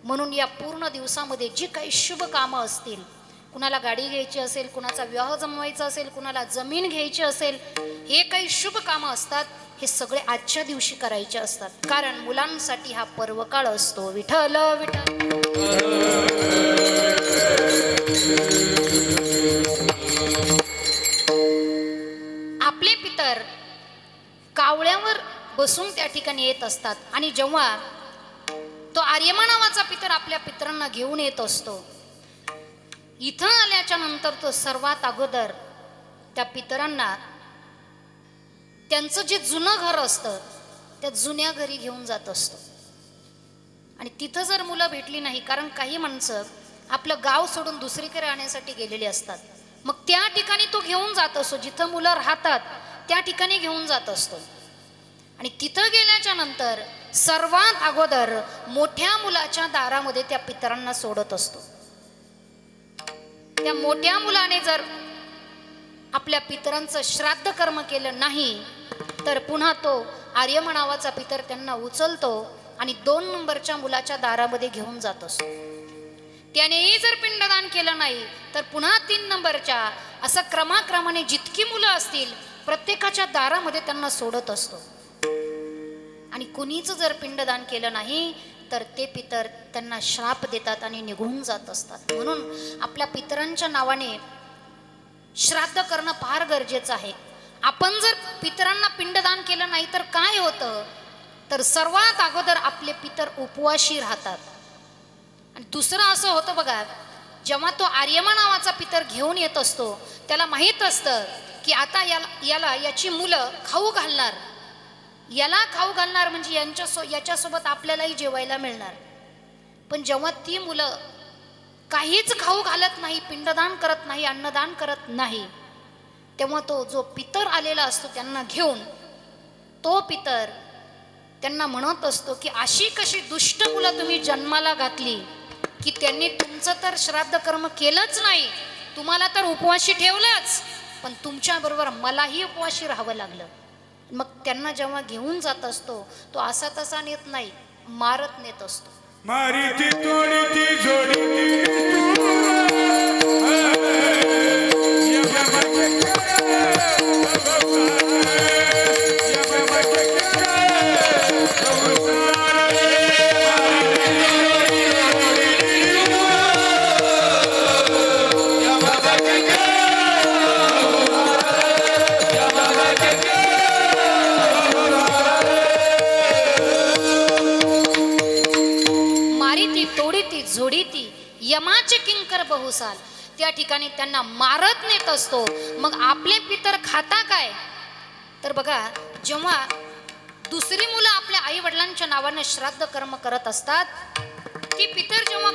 म्हणून या पूर्ण दिवसामध्ये जी काही शुभ कामं असतील, कुणाला गाडी घ्यायची असेल, कुणाचा विवाह जमवायचा असेल, कुणाला जमीन घ्यायची असेल, हे काही शुभ कामं असतात, हे सगळे आजच्या दिवशी करायचे असतात. कारण मुलांसाठी हा पर्वकाळ असतो. विठ्ठल विठ्ठल. आपले पितर कावळ्यावर बसून त्या ठिकाणी येत असतात आणि जेव्हा तो आर्यमा नावाचा पितर आपल्या पितरांना घेऊन येत असतो, इथं आल्याच्या नंतर तो सर्वात अगोदर त्या पितरांना त्यांचं जे जुनं घर असतं त्या जुन्या घरी घेऊन जात असतो. आणि तिथं जर मुलं भेटली नाही, कारण काही माणसं आपलं गाव सोडून दुसरीकडे राहण्यासाठी गेलेली असतात, मग त्या ठिकाणी तो घेऊन जात असतो. जिथं मुलं राहतात त्या ठिकाणी घेऊन जात असतो. आणि तिथं गेल्याच्या नंतर सर्वात अगोदर मोठ्या मुलाच्या दारामध्ये त्या पितरांना सोडत असतो. त्या मोठ्या मुलाने जर आपल्या पितरांचं श्राद्ध कर्म केलं नाही तर पुन्हा तो आर्यमा नावाचा पितर त्यांना उचलतो आणि 2 नंबरच्या मुलाच्या दारामध्ये घेऊन जात असतो. त्यानेही जर पिंडदान केलं नाही तर पुन्हा 3 नंबरच्या, असं क्रमाक्रमाने जितकी मुलं असतील प्रत्येकाच्या दारामध्ये त्यांना सोडत असतो. आणि कुणीच जर पिंडदान केलं नाही तर ते पितर त्यांना श्राप देतात आणि निघून जात असतात. म्हणून आपल्या पितरांच्या नावाने श्राद्ध करणं फार गरजेचं आहे. आपण जर पितरांना पिंडदान केलं नाही तर काय होतं, तर सर्वात अगोदर आपले पितर उपवाशी राहतात. आणि दुसरं असं होतं बघा, जेव्हा तो आर्यमा नावाचा पितर घेऊन येत असतो, त्याला माहीत असतं की आता याची मुलं खाऊ घालणार, याला खाऊ घालणार म्हणजे याच्यासोबत आपल्यालाही जेवायला मिळणार. पण जेव्हा ती मुलं काहीच खाऊ घालत नाही, पिंडदान करत नाही, अन्नदान करत नाही, तेव्हा तो जो पितर आलेला असतो त्यांना घेऊन तो पितर त्यांना म्हणत असतो की अशी कशी दुष्ट मुलं तुम्ही जन्माला घातली की त्यांनी तुमचं तर श्राद्ध कर्म केलंच नाही, तुम्हाला तर उपवाशी ठेवलंच, पण तुमच्याबरोबर मलाही उपवाशी राहावं लागलं. मग त्यांना जेव्हा घेऊन जात असतो तो असा तसा नेत नाही, मारत नेत असतो. मारीती तोडीती जोडीती तू झोडीती यमाचे किंकर बहुसाल. त्या ठिकाणी त्यांना मारत नेत असतो. मग आपले पितर खाता काय? तर बघा, जेव्हा दुसरी मुलं आपल्या आई वडिलांच्या नावानं श्राद्ध कर्म करत असतात, ती पितर जेव्हा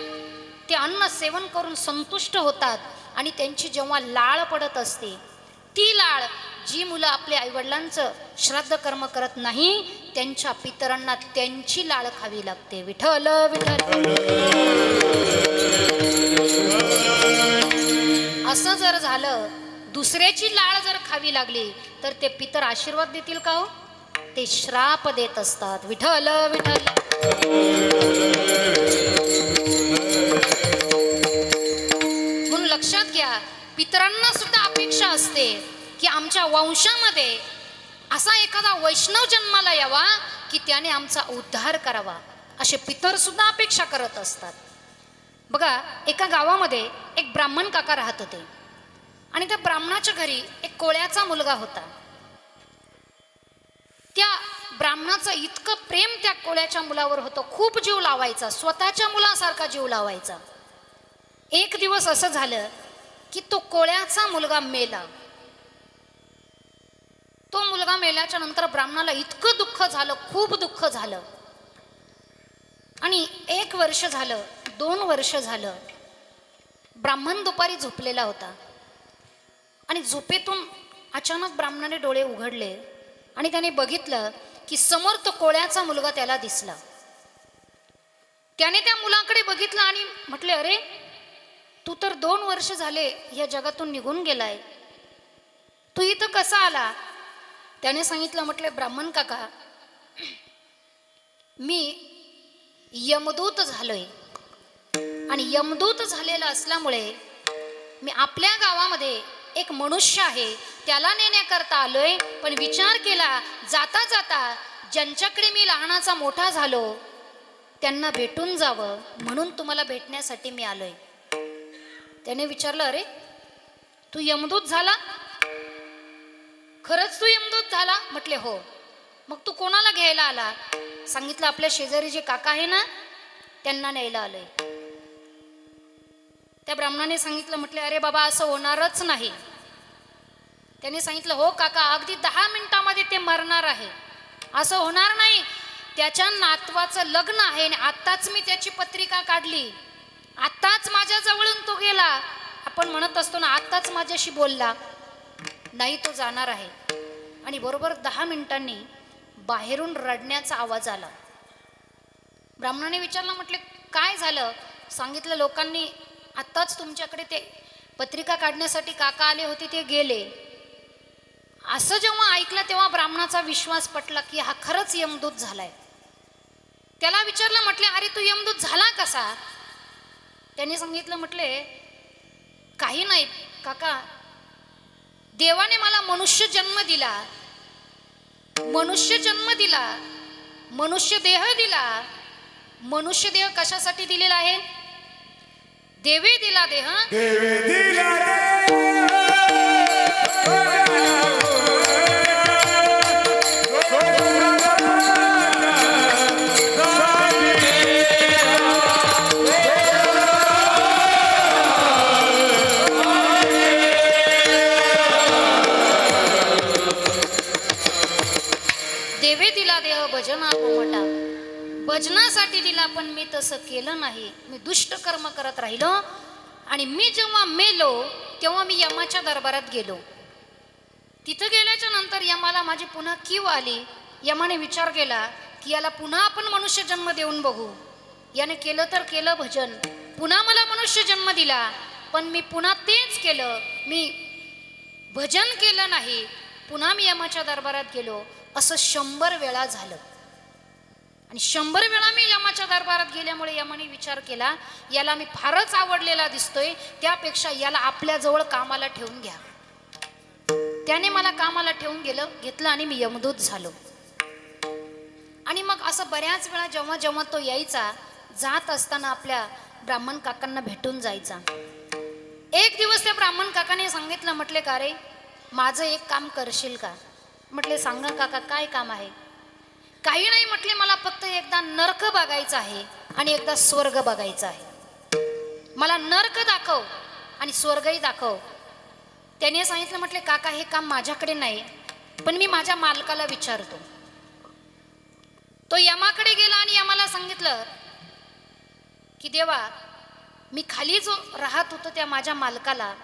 ते अन्न सेवन करून संतुष्ट होतात आणि त्यांची जेव्हा लाळ पडत असते, ती लाळ जी मुलं आपल्या आईवडिलांचं श्राद्ध कर्म करत नाही त्यांच्या पितरांना त्यांची लाळ खावी लागते. विठ्ठल विठ्ठल. असं जर झालं, दुसऱ्याची लाळ जर खावी लागली तर ते पितर आशीर्वाद देतील का हो? ते श्राप देत असतात. विठ्ठल विठ्ठल. म्हणून लक्षात घ्या, पितरांना सुद्धा अपेक्षा असते की आमच्या वंशामध्ये असा एखादा वैष्णव जन्माला यावा की त्याने आमचा उद्धार करावा, असे पितर सुद्धा अपेक्षा करत असतात. बघा, एका गावामध्ये एक ब्राह्मण काका राहत होते आणि त्या ब्राह्मणाच्या घरी एक कोळ्याचा मुलगा होता. त्या ब्राह्मणाचं इतकं प्रेम त्या कोळ्याच्या मुलावर होतं, खूप जीव लावायचा, स्वतःच्या मुलासारखा जीव लावायचा. एक दिवस असं झालं की तो कोळ्याचा मुलगा मेला. तो मुलगा मेल्याच्या नंतर ब्राह्मणाला इतकं दुःख झालं, खूप दुःख झालं. आणि 1 वर्ष झालं, 2 वर्ष झालं. ब्राह्मण दुपारी झोपलेला होता आणि झोपेतून अचानक ब्राह्मणाने डोळे उघडले आणि त्याने बघितलं की समोर तो कोळ्याचा मुलगा त्याला दिसला. त्याने त्या मुलाकडे बघितलं आणि म्हटले, अरे तू तर 2 वर्ष झाले या जगातून निघून गेलाय, तू इथं कसा आला? त्याने सांगितलं, म्हटले, ब्राह्मण काका, मी यमदूत झालोय आणि यमदूत झालेला असल्यामुळे मी आपल्या गावामध्ये एक मनुष्य आहे त्याला नेण्याकरता आलोय. पण विचार केला, जाता जाता ज्यांच्याकडे मी लहानाचा मोठा झालो त्यांना भेटून जावं, म्हणून तुम्हाला भेटण्यासाठी मी आलोय. त्याने विचारलं, अरे तू यमदूत झाला? खरंच तू यमदूत झाला? म्हटले, हो. मग तू कोणाला घ्यायला आला? सांगितलं, आपल्या शेजारी जे काका आहे ना त्यांना न्यायला आलोय. त्या ब्राह्मणाने सांगितलं, म्हटले, अरे बाबा असं होणारच नाही. त्याने सांगितलं, हो काका, अगदी 10 मिनिटामध्ये ते मरणार आहे, असं होणार नाही. त्याच्या नातवाचं लग्न आहे आणि आत्ताच मी त्याची पत्रिका काढली, आत्ताच माझ्या जवळून तो गेला. आपण म्हणत असतो ना, आत्ताच माझ्याशी बोलला. नाही, तो जाणार आहे. आणि बरोबर 10 मिनिटांनी बाहेरून रडण्याचा आवाज आला. ब्राह्मणाने विचारलं, म्हटले, काय झालं? सांगितलं, लोकांनी आत्ताच तुमच्याकडे ते पत्रिका काढण्यासाठी काका आले होते, ते गेले. असं जेव्हा ऐकलं तेव्हा ब्राह्मणाचा विश्वास पटला की हा खरंच यमदूत झालाय. त्याला विचारलं, म्हटले, अरे तू यमदूत झाला कसा? त्याने सांगितलं, म्हटले, काही नाही काका, देवाने मला मनुष्य जन्म दिला, मनुष्य जन्म दिला, मनुष्य देह दिला. मनुष्य देह कशासाठी दिलेला आहे? देवे दिला देह, देवे दिला रे. देवे दिला देह भजना कोमटा. भजनासाठी दिला, पण मी तसं केलं नाही. मी दुष्ट कर्म करत राहिलो आणि मी जेव्हा मेलो तेव्हा मी यमाच्या दरबारात गेलो. तिथं गेल्याच्या नंतर यमाला माझी पुन्हा कीव आली. यमाने विचार केला की याला पुन्हा आपण मनुष्य जन्म देऊन बघू. याने केलं तर केलं भजन, पुन्हा मला मनुष्य जन्म दिला, पण मी पुन्हा तेच केलं, मी भजन केलं नाही. पुन्हा मी यमाच्या दरबारात गेलो. असं 100 वेळा झालं आणि 100 वेळा मी यमाच्या दरबारात गेल्यामुळे यमाने विचार केला, याला मी फारच आवडलेला दिसतोय, त्यापेक्षा याला आपल्याजवळ कामाला ठेवून घ्या. त्याने मला कामाला ठेवून घेतलं आणि मी यमदूत झालो. आणि मग असं बऱ्याच वेळा जेव्हा जेव्हा तो यायचा, जात असताना आपल्या ब्राह्मण काकांना भेटून जायचा. एक दिवस त्या ब्राह्मण काकाने सांगितलं, म्हटले, का रे माझं एक काम करशील का? म्हटले, सांगा काका, काय काम आहे? काही नाही म्हटले, मला फक्त एकदा नरक बघायचं आहे आणि एकदा स्वर्ग बघायचं आहे. मला नरक दाखव आणि स्वर्गही दाखव. त्याने सांगितलं, म्हटले काका हे काम माझ्याकडे नाही, पण मी माझ्या मालकाला विचारतो. तो यमाकडे गेला आणि यमाला सांगितलं की देवा, मी खाली जो राहत होतो त्या माझ्या मालकाला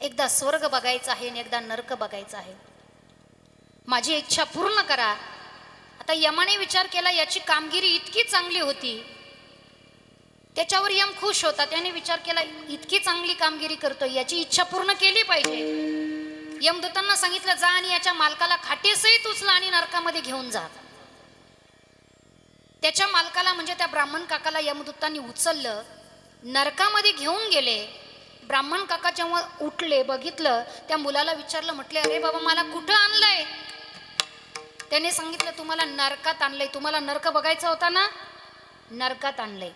एकदा स्वर्ग बघायचं आहे आणि एकदा नरक बघायचं आहे, माझी इच्छा पूर्ण करा. आता यमाने विचार केला, याची कामगिरी इतकी चांगली होती, त्याच्यावर यम खुश होता. त्याने विचार केला, इतकी चांगली कामगिरी करतोय, याची इच्छा पूर्ण केली पाहिजे. यमदूतांना सांगितलं, जा आणि याच्या मालकाला खाटेसहित उचला आणि नरकामध्ये घेऊन जा. त्याच्या मालकाला म्हणजे त्या ब्राह्मण काकाला यमदूतांनी उचललं, नरकामध्ये घेऊन गेले. ब्राह्मण काका जेव्हा उठले, बघितलं, त्या मुलाला विचारलं, म्हटले अरे बाबा मला कुठं आणलंय? त्याने सांगितलं, तुम्हाला नरकात आणलंय, तुम्हाला नरक बघायचा होता ना, नरकात आणलंय.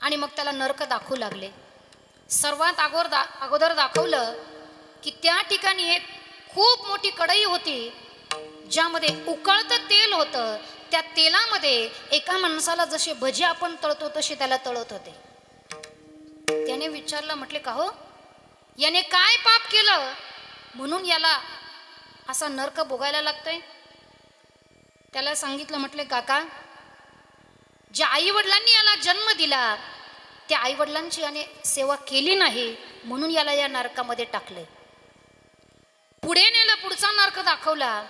आणि मग त्याला नरक दाखवू लागले. सर्वात अगोदर दाखवलं की त्या ठिकाणी एक खूप मोठी कढई होती, ज्यामध्ये उकळतं तेल होतं. त्या तेलामध्ये एका माणसाला जसे भजी आपण तळतो तसे त्याला तळत होते. त्याने विचारलं, म्हटले का हो, याने काय पाप केलं म्हणून याला असा नरक भोगायला लागतोय? त्याला सांगितलं, म्हटले काका, ज्या आई वडिलांनी याला जन्म दिला त्या आई वडिलांची याने सेवा केली नाही म्हणून याला या नरकामध्ये टाकले. पुढे नेलं, पुढचा नरक दाखवला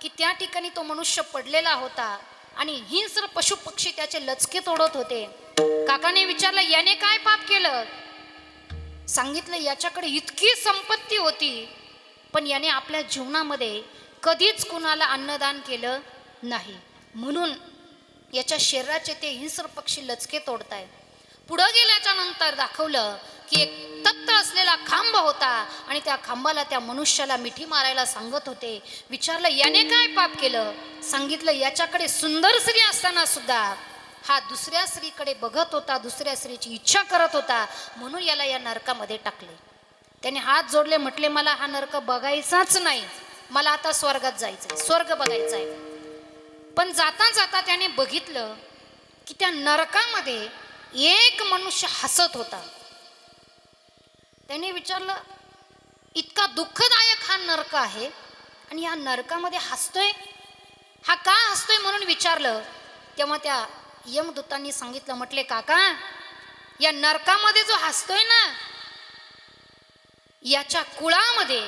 की त्या ठिकाणी तो मनुष्य पडलेला होता आणि हिंस्र पशु पक्षी त्याचे लचके तोडत होते. काकाने विचारलं, याने काय पाप केलं? सांगितलं, याच्याकडे इतकी संपत्ती होती, पण याने आपल्या जीवनामध्ये कधीच कुणाला अन्नदान केलं नाही, म्हणून याच्या शरीराचे ते हिंस्र पक्षी लचके तोडताय. पुढं गेल्याच्या नंतर दाखवलं की एक तप्त असलेला खांब होता आणि त्या खांबाला त्या मनुष्याला मिठी मारायला सांगत होते. विचारलं, याने काय पाप केलं? सांगितलं, याच्याकडे सुंदर स्त्री असताना सुद्धा हा दुसऱ्या स्त्रीकडे बघत होता, दुसऱ्या स्त्रीची इच्छा करत होता, म्हणून याला या नरकामध्ये टाकले. त्याने हात जोडले, म्हटले मला हा नरक बघायचाच नाही, मला आता स्वर्गात जायचंय, स्वर्ग बघायचा आहे. पण जाता जाता त्याने बघितलं की त्या नरकामध्ये एक मनुष्य हसत होता. त्याने विचारलं, इतका दुःखदायक हा नरक आहे आणि या नरकामध्ये हसतोय, हा का हसतोय म्हणून विचारलं. तेव्हा त्या यमदूतांनी सांगितलं, म्हटले काका, या नरकामध्ये जो हसतोय ना, याच्या कुळामध्ये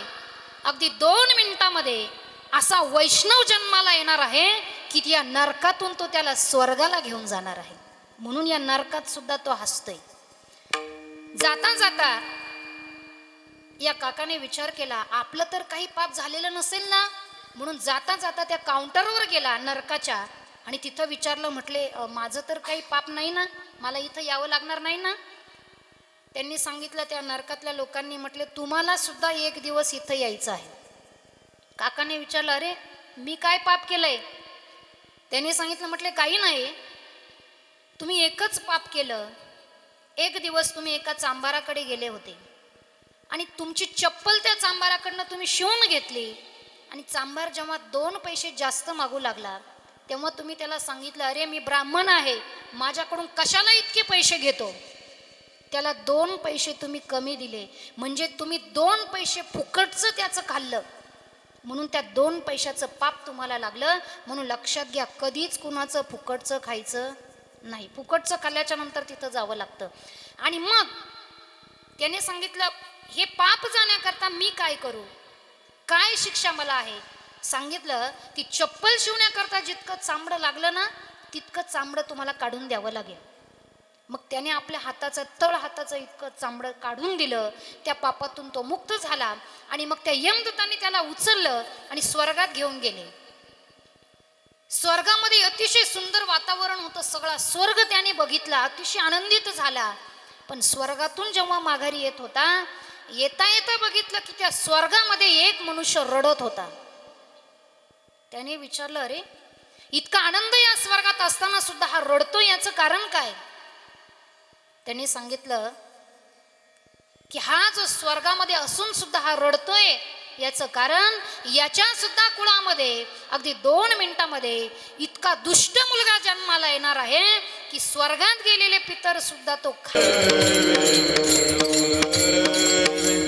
अगदी 2 मिनिटामध्ये असा वैष्णव जन्माला येणार आहे की या नरकातून तो त्याला स्वर्गाला घेऊन जाणार आहे, म्हणून या नरकात सुद्धा तो हसतोय. जाता जाता या काकाने विचार केला, आपलं तर काही पाप झालेलं नसेल ना, म्हणून जाता जाता त्या काउंटरवर गेला नरकाच्या आणि तिथं विचारलं, म्हटले माझं तर काही पाप नाही ना, मला इथं यावं लागणार नाही ना? त्यांनी सांगितलं, त्या नरकातल्या लोकांनी म्हटले, तुम्हाला सुद्धा एक दिवस इथं यायचं आहे. काकाने विचारलं, अरे मी काय पाप केलंय? त्यांनी सांगितलं, म्हटले काही नाही, तुम्ही एकच पाप केलं. एक दिवस तुम्ही एका चांभाराकडे गेले होते आणि तुमची चप्पल त्या चांभाराकडनं तुम्ही शिवून घेतली आणि चांभार जेव्हा 2 पैसे जास्त मागू लागला तेव्हा तुम्ही त्याला सांगितलं, अरे मी ब्राह्मण आहे, माझ्याकडून कशाला इतके पैसे घेतो? त्याला 2 पैसे तुम्ही कमी दिले, म्हणजे तुम्ही 2 पैसे फुकटचं त्याचं खाल्लं, म्हणून त्या 2 पैशाचं पाप तुम्हाला लागलं. म्हणून लक्षात घ्या, कधीच कुणाचं फुकटचं खायचं नाही. फुकटचं खाल्ल्याच्या नंतर तिथं जावं लागतं. आणि मग त्याने सांगितलं, हे पाप जाण्याकरता मी काय करू, काय शिक्षा मला आहे? सांगितलं, ती चप्पल शिवण्याकरता जितकं चामडं लागलं ना, तितकं चामडं तुम्हाला काढून द्यावं लागेल. मग त्याने आपल्या हाताचं तळ हाताचं इतकं चामडं काढून दिलं. त्या पापातून तो मुक्त झाला आणि मग त्या यमदूतांनी त्याला उचललं आणि स्वर्गात घेऊन गेले. स्वर्गामध्ये अतिशय सुंदर वातावरण होतं, सगळा स्वर्ग त्याने बघितला, अतिशय आनंदित झाला. पण स्वर्गातून जेव्हा माघारी येत होता, येता येता बघितलं की त्या स्वर्गामध्ये एक मनुष्य रडत होता. त्याने विचारलं, अरे इतका आनंद या स्वर्गात असताना सुद्धा हा रडतो, याचं कारण काय? त्यांनी सांगितलं की हा जो स्वर्गामध्ये असून सुद्धा हा रडतोय, याचं कारण याच्या सुद्धा कुळामध्ये अगदी 2 मिनिटामध्ये इतका दुष्ट मुलगा जन्माला येणार आहे की स्वर्गात गेलेले पितर सुद्धा तो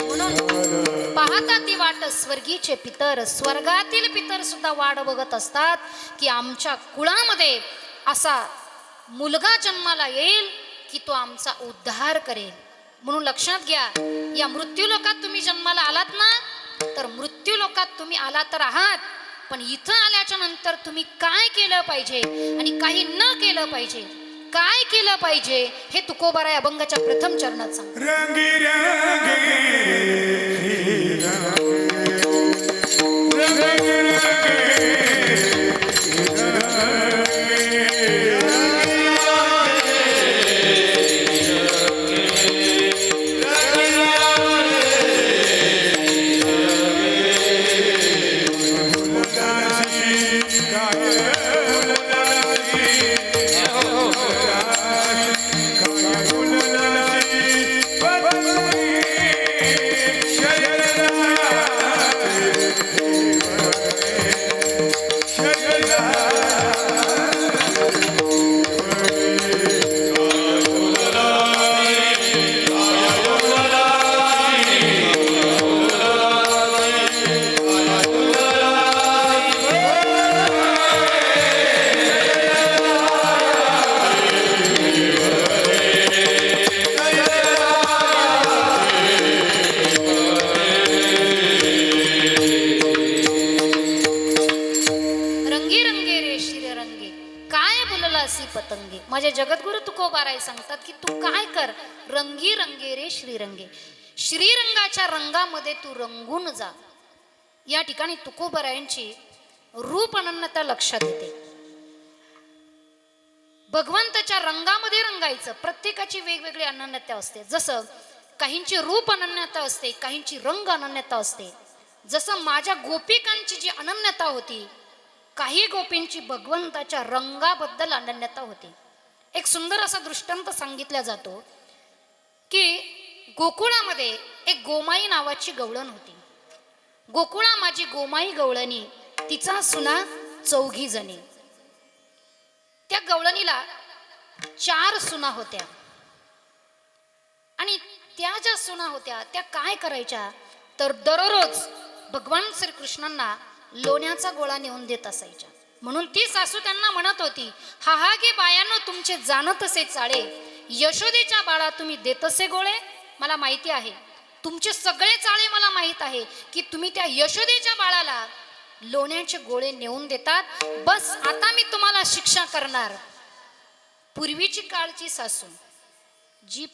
म्हणून पाहता ती वाट स्वर्गीचे पितर, स्वर्गातील पितर सुद्धा वाट बघत असतात की आमच्या कुळामध्ये असा मुलगा जन्माला येईल की तो आमचा उद्धार करेल. म्हणून लक्षात घ्या, या मृत्यू लोकात तुम्ही जन्माला आलात ना, तर मृत्यू लोकात तुम्ही आला तर आहात, पण इथं आल्याच्या नंतर तुम्ही काय केलं पाहिजे आणि काही न केलं पाहिजे, काय केलं पाहिजे हे तुकोबाराय अभंगाच्या प्रथम चरणात सांग. रंगी पतंगे. माझे जगद्गुरु तुकोबाराय सांगतात की तू काय कर, रंगी रंगे रे श्रीरंगे, श्रीरंगाच्या रंगामध्ये तू रंगून जा. या ठिकाणी तुकोबारायांची रूप अनन्यता लक्षात येते. भगवंताच्या रंगामध्ये रंगायचं, प्रत्येकाची वेगवेगळी अनन्यता असते. जसं काहींची रूप अनन्यता असते, काहींची रंग अनन्यता असते. जसं माझ्या गोपिकांची जी अनन्यता होती, काही गोपींची भगवंताच्या रंगाबद्दल अनन्यता होती. एक सुंदर असा दृष्टांत सांगितला जातो की गोकुळामध्ये एक गोमाई नावाची गवळण होती. गोकुळा माझी गोमाई गवळणी, तिचा सुना 4 जणी. त्या गवळणीला 4 सुना होत्या आणि त्या ज्या सुना होत्या त्या काय करायच्या तर दररोज भगवान श्रीकृष्णांना लोण्याचा गोळा नेऊन देत असायच्या. म्हणून ती सासू त्यांना म्हणत होती, हा हा गे बायानो तुमचे जाणत असे चाळे, यशोदेच्या बाळा तुम्ही देत असे गोळे. मला माहिती आहे, तुमचे सगळे चाळे मला माहित आहे की तुम्ही त्या यशोदेच्या बाळाला लोण्याचे गोळे नेऊन देतात. बस आता मी तुम्हाला शिक्षा करणार. पूर्वीची काळची सासू जी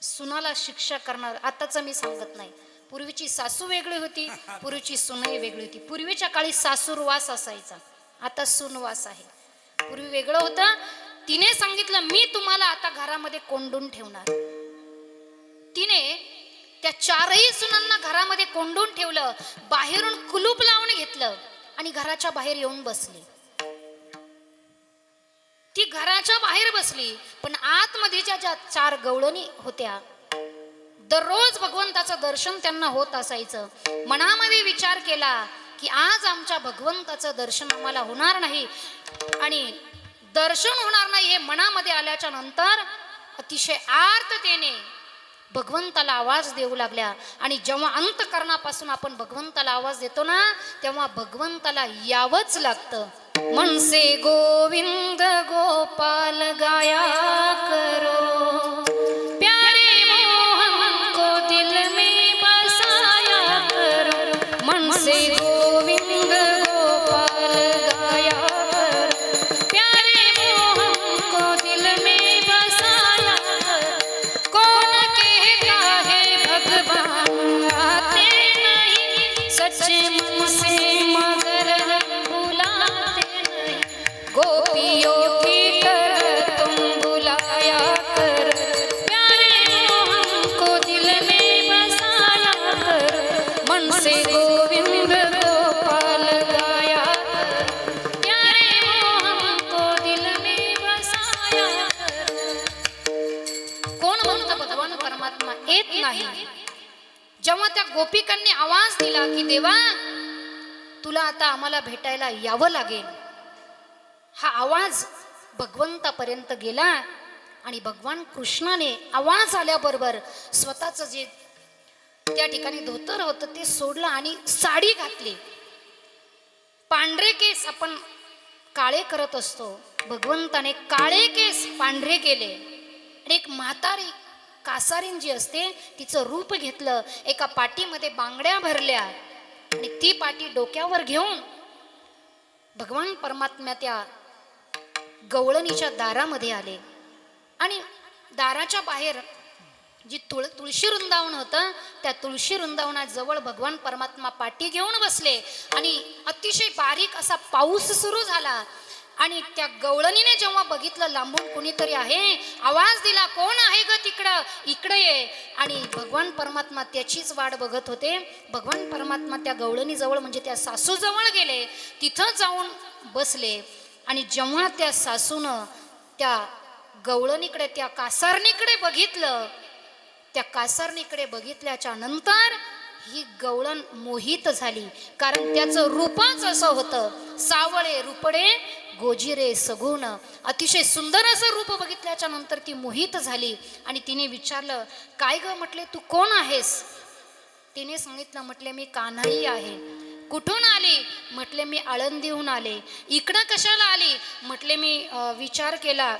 सुनाला शिक्षा करणार, आताच मी सांगत नाही. पूर्वीची सासू वेगळी होती, पूर्वीची सुनही वेगळी होती. पूर्वीच्या काळी सासूरवास असायचा, आता सुनवास आहे. पूर्वी वेगळं होतं. तिने सांगितलं मी तुम्हाला आता घरामध्ये कोंडून ठेवणार. तिने त्या 4ही सुनांना घरामध्ये कोंडून ठेवलं, बाहेरून कुलूप लावून घेतलं आणि घराच्या बाहेर येऊन बसली. ती घराच्या बाहेर बसली, पण आतमध्ये ज्या 4 गवळणी होत्या, दररोज भगवंताचं दर्शन त्यांना होत असायचं. मनामध्ये विचार केला की आज आमच्या भगवंताचं दर्शन आम्हाला होणार नाही, आणि दर्शन होणार नाही हे मनामध्ये आल्याच्या नंतर अतिशय आर्ततेने भगवंताला आवाज देऊ लागल्या. आणि जेव्हा अंतकरणापासून आपण भगवंताला आवाज देतो ना, तेव्हा भगवंताला यावंच लागतं. मनसे गोविंद गोपाल गाया करो, प्यारे मोहन को दिल में बसाया करो. मनसे गोविंद गोपाल गाया करो, प्यारे मोहन को दिल में बसाया करो. कौन कहता है भगवान आते नहीं, सच्चे मन से मगर बुलाते नहीं. जेव्हा त्या गोपिकांनी आवाज दिला की देवा तुला आता आम्हाला भेटायला यावं लागेल, हा आवाज भगवंतापर्यंत गेला आणि भगवान कृष्णाने आवाज आल्याबरोबर स्वतःचं जे त्या ठिकाणी धोतर होतं ते सोडलं आणि साडी घातली. पांढरे केस आपण काळे करत असतो, भगवंताने काळे केस पांढरे केले आणि एक म्हातारी कासारीन जी असते तिचं रूप घेतलं. एका पाटीमध्ये बांगड्या भरल्या आणि ती पाटी डोक्यावर घेऊन भगवान परमात्मा त्या गवळणीच्या दारामध्ये आले आणि दाराच्या बाहेर जी तुळशी वृंदावन होतं त्या तुळशी वृंदावनाजवळ भगवान परमात्मा पाटी घेऊन बसले आणि अतिशय बारीक असा पाऊस सुरू झाला. आणि त्या गवळणीने जेव्हा बघितलं लांबून कोणीतरी आहे, आवाज दिला, कोण आहे ग तिकडं, इकडे ये. आणि भगवान परमात्मा त्याचीच वाट बघत होते. भगवान परमात्मा त्या गवळणीजवळ म्हणजे त्या सासूजवळ गेले, तिथं जाऊन बसले. आणि जेव्हा त्या सासूनं त्या गवळणीकडे त्या कासारणीकडे बघितलं, त्या कासारणीकडे बघितल्याच्या नंतर ही गवळण मोहित झाली, कारण त्याचं रूपच असं होतं, सावळे रूपडे गोजिरे सगुण. अतिशय सुंदर असं रूप बघितल्याच्या नंतर ती मोहित झाली आणि तिने विचारलं, काय ग म्हटले, तू कोण आहेस? तिने सांगितलं, म्हटले मी कान्हाई आहे. कुठून आली? म्हटले मी आळंदीहून आले. इकडं कशाला आली? म्हटले मी विचार केला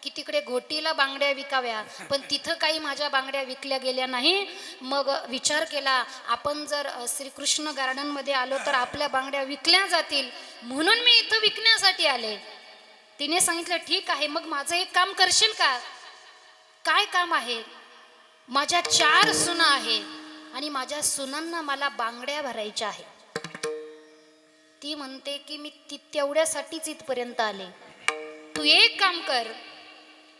की तिकडे घोटीला बांगड्या विकाव्या, पण तिथं काही माझ्या बांगड्या विकल्या गेल्या नाही. मग विचार केला आपण जर श्रीकृष्ण गार्डनमध्ये आलो तर आपल्या बांगड्या विकल्या जातील, म्हणून मी इथं विकण्यासाठी आले. तिने सांगितलं, ठीक आहे, मग माझं एक काम करशील का? काय काम आहे? माझ्या 4 सुना आहे आणि माझ्या सुनांना मला बांगड्या भरायच्या आहे. ती म्हणते की मी तेवढ्यासाठीच इथपर्यंत आले. तू एक काम कर,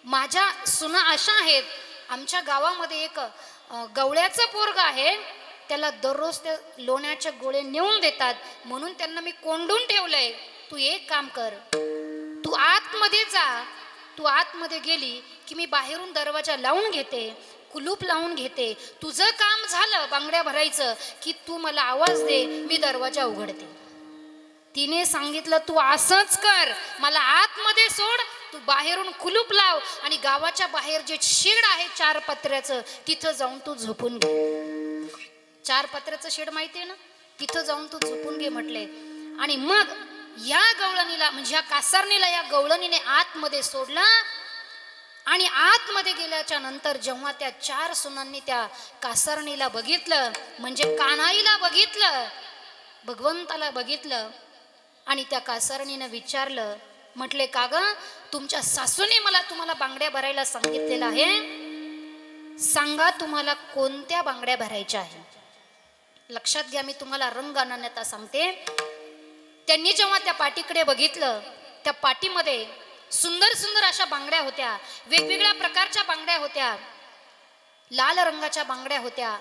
माझ्या सुना अशा आहेत, आमच्या गावामध्ये एक गवळ्याचं पोरग आहे, त्याला दररोज त्या लोण्याचे गोळे नेऊन देतात, म्हणून त्यांना मी कोंडून ठेवलंय. तू एक काम कर, तू आतमध्ये जा. तू आतमध्ये गेली की मी बाहेरून दरवाजा लावून घेते, कुलूप लावून घेते. तुझं काम झालं बांगड्या भरायचं की तू मला आवाज दे, मी दरवाजा उघडते. तिने सांगितलं, तू असंच कर, मला आतमध्ये सोड, तू बाहेरून कुलूप लाव आणि गावाच्या बाहेर जे शेड आहे 4 पत्र्याचं तिथं जाऊन तू झोपून घे. 4 पत्र्याचं शेड माहिती आहे ना, तिथं जाऊन तू झोपून घे म्हटले. आणि मग या गवळणीला म्हणजे या कासारणीला या गवळणीने आतमध्ये सोडला आणि आतमध्ये गेल्याच्या नंतर जेव्हा त्या 4 सुनांनी त्या कासारणीला बघितलं, म्हणजे कान्हाईला बघितलं, भगवंताला बघितलं, आणि त्या कासारणीनं विचारलं, म्हटले का ग, तुमच्या सासूने मला तुम्हाला बांगड्या भरायला सांगितलेलं आहे, सांगा तुम्हाला कोणत्या बांगड्या भरायच्या आहे. लक्षात घ्या, मी तुम्हाला रंग अनन्यता सांगते. त्यांनी जेव्हा त्या पाटीकडे बघितलं, त्या पाटीमध्ये सुंदर सुंदर अशा बांगड्या होत्या, वेगवेगळ्या प्रकारच्या बांगड्या होत्या. लाल रंगाच्या बांगड्या होत्या,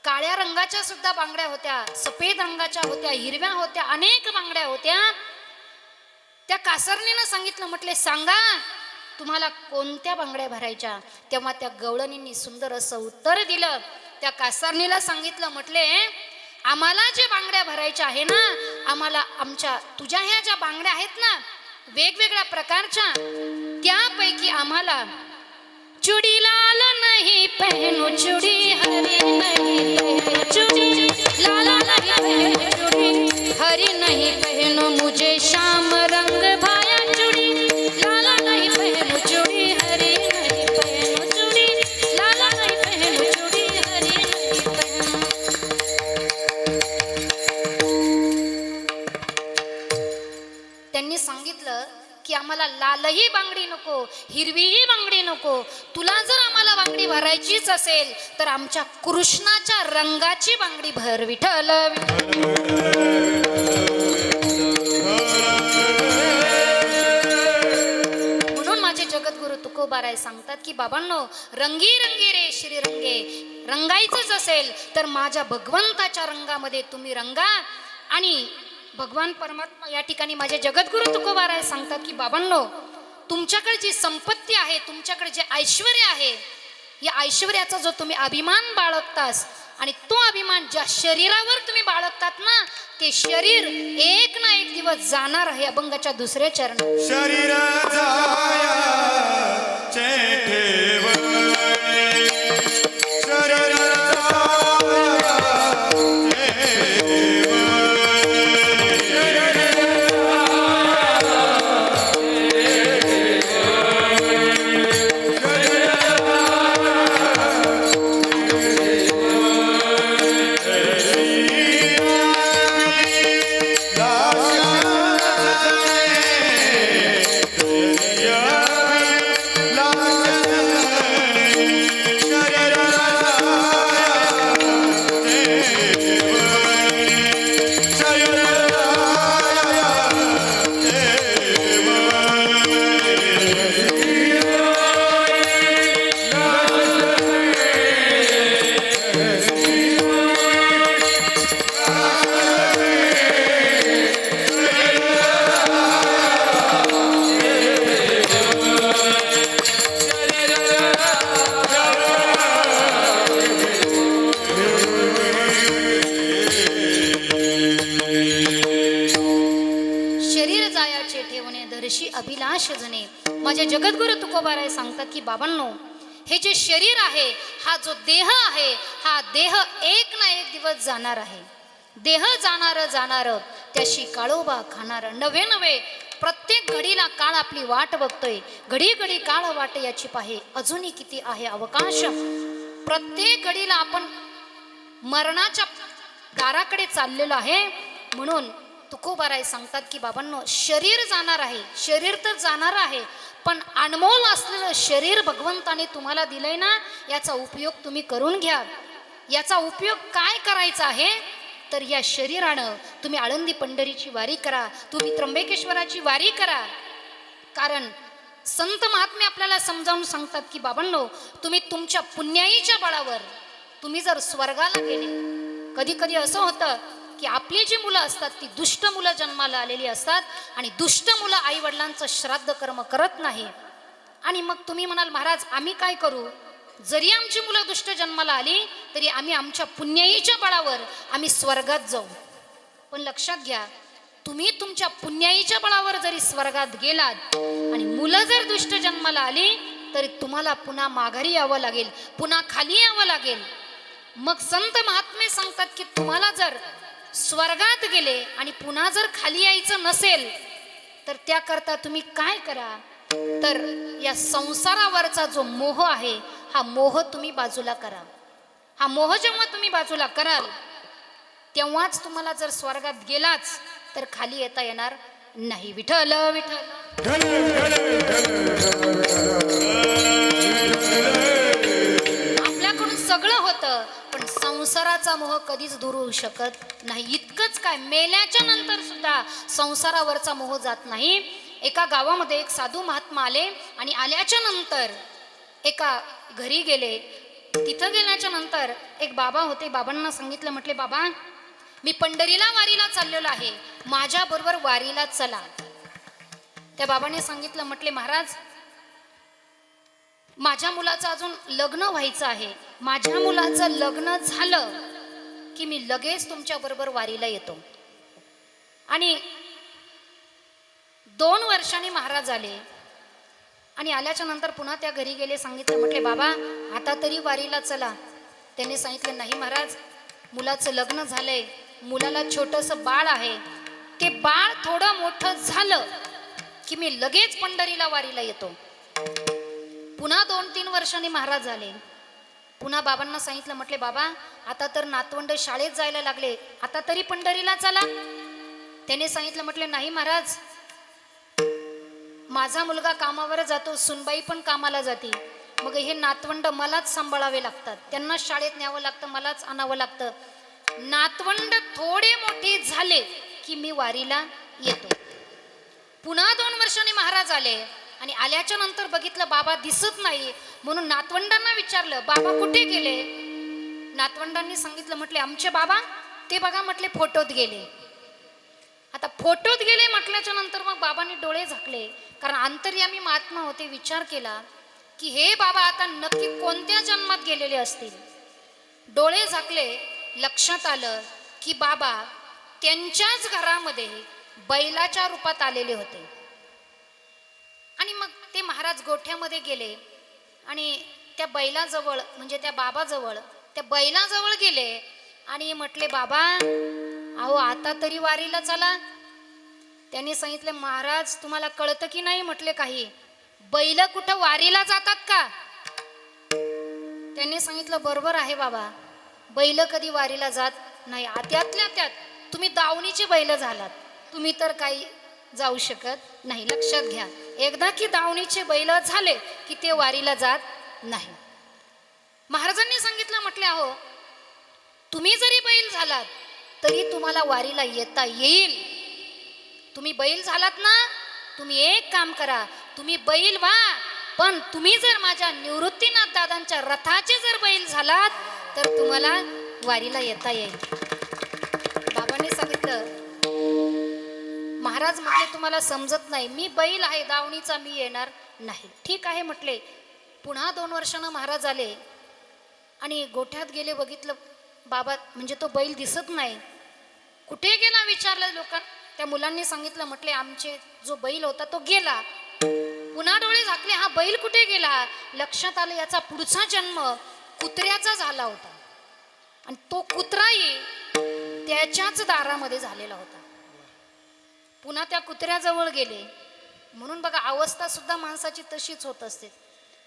काळ्या रंगाच्या सुद्धा बांगड्या होत्या, सफेद रंगाच्या होत्या, हिरव्या होत्या, अनेक बांगड्या होत्या. त्या कासारणीनं सांगितलं, म्हटले सांगा तुम्हाला कोणत्या बांगड्या भरायच्या. तेव्हा त्या गवळणींनी सुंदर असं उत्तर दिलं. त्या कासारणीला सांगितलं, म्हटले आम्हाला जे बांगड्या भरायच्या आहे ना, आम्हाला आमच्या तुझ्या ह्या ज्या बांगड्या आहेत ना वेगवेगळ्या प्रकारच्या, त्यापैकी आम्हाला चुडी लाल नहीं पहनो चुडी हरी नहीं पहनो चुडी लाल नहीं पहनो चुडी हरी नहीं पहनो मुझे श्याम रंग भाया चुडी लाल नहीं पहनो चुडी हरी नहीं पहनो चुडी लाल नहीं पहनो चुडी हरी नहीं पहनो. त्यांनी सांगितलं की आम्हाला लालही बांगडी नको, हिरवीही बांगडी नको, तुला जर आम्हाला बांगडी भरायचीच असेल तर आमच्या कृष्णाच्या रंगाची बांगडी भर विठ्ठल. म्हणून माझे जगद्गुरु तुकोबाराय सांगतात की बाबांनो, रंगी रंगी रे श्रीरंगे, रंगायचंच असेल तर माझ्या भगवंताच्या रंगामध्ये तुम्ही रंगा. आणि भगवान परमात्मा या ठिकाणी माझे जगद्गुरु तुकोबाराय सांगतात की बाबांनो, तुमच्याकडे जी संपत्ती आहे, तुमच्याकडे जे ऐश्वर्य आहे या ऐश्वर्याचा जो तुम्ही अभिमान बाळगतास आणि तो अभिमान ज्या शरीरावर तुम्ही बाळगतात ना, ते शरीर एक ना एक दिवस जाणार आहे. अभंगाच्या दुसऱ्या चरणात शरीर जायाचे ठेवणे, शरीर शरीर जायाचे ठेवणे धरशी अभिलाष जणे. माझे जगद्गुरु तुकोबाराय सांगतात की बाबांनो, हे जे शरीर आहे, हा जो देह आहे, हा देह एक ना एक दिवस जाणार आहे. देह जाणार त्याशी काळोबा खाणार. नवे नवे प्रत्येक घडीला काळ आपली वाट बघतोय. घडी घडी काळ वाट याची पाहे, अजूनही किती आहे अवकाश. प्रत्येक घडीला आपण मरणाच्या दाराकडे चाललेलो आहे. म्हणून तुकोबाराय सांगतात की बाबांनो, शरीर जाणार आहे, शरीर तर जाणार आहे, पण अनमोल असलेलं शरीर भगवंताने तुम्हाला दिलंय ना, याचा उपयोग तुम्ही करून घ्या. याचा उपयोग काय करायचा आहे, तर या शरीरानं तुम्ही आळंदी पंढरीची वारी करा, तुम्ही त्र्यंबकेश्वराची वारी करा. कारण संत महात्मे आपल्याला समजावून सांगतात की बाबांनो, तुम्ही तुमच्या पुण्याईच्या बळावर तुम्ही जर स्वर्गाला गेले. कधी कधी असं होतं की आपली जी मुलं असतात ती दुष्ट मुलं जन्माला आलेली असतात आणि दुष्ट मुलं आई वडिलांचं श्राद्ध कर्म करत नाही. आणि मग तुम्ही म्हणाल, महाराज आम्ही काय करू? जरी आमची मुलं दुष्ट जन्माला आली तरी आम्ही आमच्या पुण्याईच्या बळावर आम्ही स्वर्गात जाऊ. पण लक्षात घ्या, तुम्ही तुमच्या पुण्याईच्या बळावर जरी स्वर्गात गेलात आणि मुलं जर दुष्ट जन्माला आली तरी तुम्हाला पुन्हा माघारी यावं लागेल, पुन्हा खाली यावं लागेल. मग संत महात्मे सांगतात की तुम्हाला जर स्वर्गात गेले आणि पुन्हा जर खाली यायचं नसेल तर त्याकरता तुम्ही काय करा, तर या संसारावरचा जो मोह आहे, हा मोह तुम्ही बाजूला करा. हा मोह जेव्हा तुम्ही बाजूला कराल तेव्हाच तुम्हाला जर स्वर्गात गेलाच तर खाली येता येणार नाही. विठ्ठल विठ्ठल. आपल्याकडून सगळं होतं पण संसाराचा मोह कधीच दूर होऊ शकत नाही. इतकंच काय, मेल्याच्या नंतर सुद्धा संसारावरचा मोह जात नाही. एका गावामध्ये एक साधू महात्मा आले आणि आल्याच्या नंतर एका घरी गेले. तिथं गेल्याच्या नंतर एक बाबा होते. बाबांना सांगितलं, म्हटले बाबा मी पंढरीला वारीला चाललेलो आहे, माझ्या बरोबर वारीला चला. त्या बाबाने सांगितलं, म्हटले महाराज माझ्या मुलाचं अजून लग्न व्हायचं आहे, माझ्या मुलाचं लग्न झालं की मी लगेच तुमच्या बरोबर वारीला येतो. आणि 2 वर्षांनी महाराज आले आणि आल्याच्या नंतर पुन्हा त्या घरी गेले. सांगितलं, म्हटले बाबा आता तरी वारीला चला. त्यांनी सांगितलं, नाही महाराज मुलाचं लग्न झालंय, मुलाला छोटंसं बाळ आहे, ते बाळ थोडं मोठं झालं की मी लगेच पंढरीला वारीला येतो. पुन्हा 2-3 वर्षांनी महाराज आले. पुन्हा बाबांना सांगितलं, म्हटले बाबा आता तर नातवंड शाळेत जायला लागले, आता तरी पंढरीला चला. त्याने सांगितलं, म्हटले नाही महाराज माझा मुलगा कामावर जातो, सुनबाई पण कामाला जाते, मग हे नातवंड मलाच सांभाळावे लागतात, त्यांना शाळेत न्यावं लागतं, मलाच आणावं लागतं. नातवंड थोडे मोठे झाले की मी वारीला येतो. पुन्हा 2 वर्षांनी महाराज आले आणि आल्याच्या नंतर बघितलं बाबा दिसत नाही, म्हणून नातवंडांना विचारलं, बाबा कुठे गेले? नातवंडांनी सांगितलं, म्हटले आमचे बाबा ते बघा, म्हटले फोटोत गेले. आता फोटोत गेले म्हटल्याच्या नंतर मग बाबांनी डोळे झाकले, कारण अंतर्यामी महात्मा होते. विचार केला की हे बाबा आता नक्की कोणत्या जन्मात गेलेले असतील. डोळे झाकले, लक्षात आलं की बाबा त्यांच्याच घरामध्ये बैलाच्या रूपात आलेले होते. आणि मग ते महाराज गोठ्यामध्ये गेले आणि त्या बैलाजवळ म्हणजे त्या बाबाजवळ त्या बैलाजवळ गेले आणि म्हटले, बाबा अहो आता तरी वारीला चला. त्यांनी सांगितले, महाराज तुम्हाला कळतं की नाही? म्हटले, काही बैल कुठं वारीला जातात का? त्यांनी सांगितलं, बरोबर आहे बाबा, बैल कधी वारीला जात नाही. त्यातल्या त्यात तुम्ही दावणीचे बैल झालात, तुम्ही तर काही जाऊ शकत नाही. लक्षात घ्या, एकदा की दावणीचे बैल झाले की ते वारीला जात नाही. महाराजांनी सांगितलं, म्हटले, अहो तुम्ही जरी बैल झालात तरी तुम्हाला वारीला येता येईल. तुम्ही बैल झालात ना, तुम्ही एक काम करा, तुम्ही बैल व्हा, पण तुम्ही जर माझ्या निवृत्तीनाथ दादांच्या रथाचे जर बैल झालात तर तुम्हाला वारीला येता येईल. बाबांनी सांगितलं, महाराज म्हटले तुम्हाला समजत नाही, मी बैल आहे दावणीचा, मी येणार नाही. ठीक आहे म्हटले. पुन्हा 2 वर्षानं महाराज आले आणि गोठ्यात गेले, बघितलं बाबा म्हणजे तो बैल दिसत नाही. कुठे गेला विचारलं लोकांना. त्या मुलांनी सांगितलं, म्हटले आमचे जो बैल होता तो गेला. पुन्हा डोळे झाकले, हा बैल कुठे गेला? लक्षात आलं याचा पुढचा जन्म कुत्र्याचा झाला होता आणि तो कुत्राही त्याच्याच दारामध्ये झालेला होता. पुन्हा त्या कुत्र्याजवळ गेले. म्हणून बघा अवस्था सुद्धा माणसाची तशीच होत असते.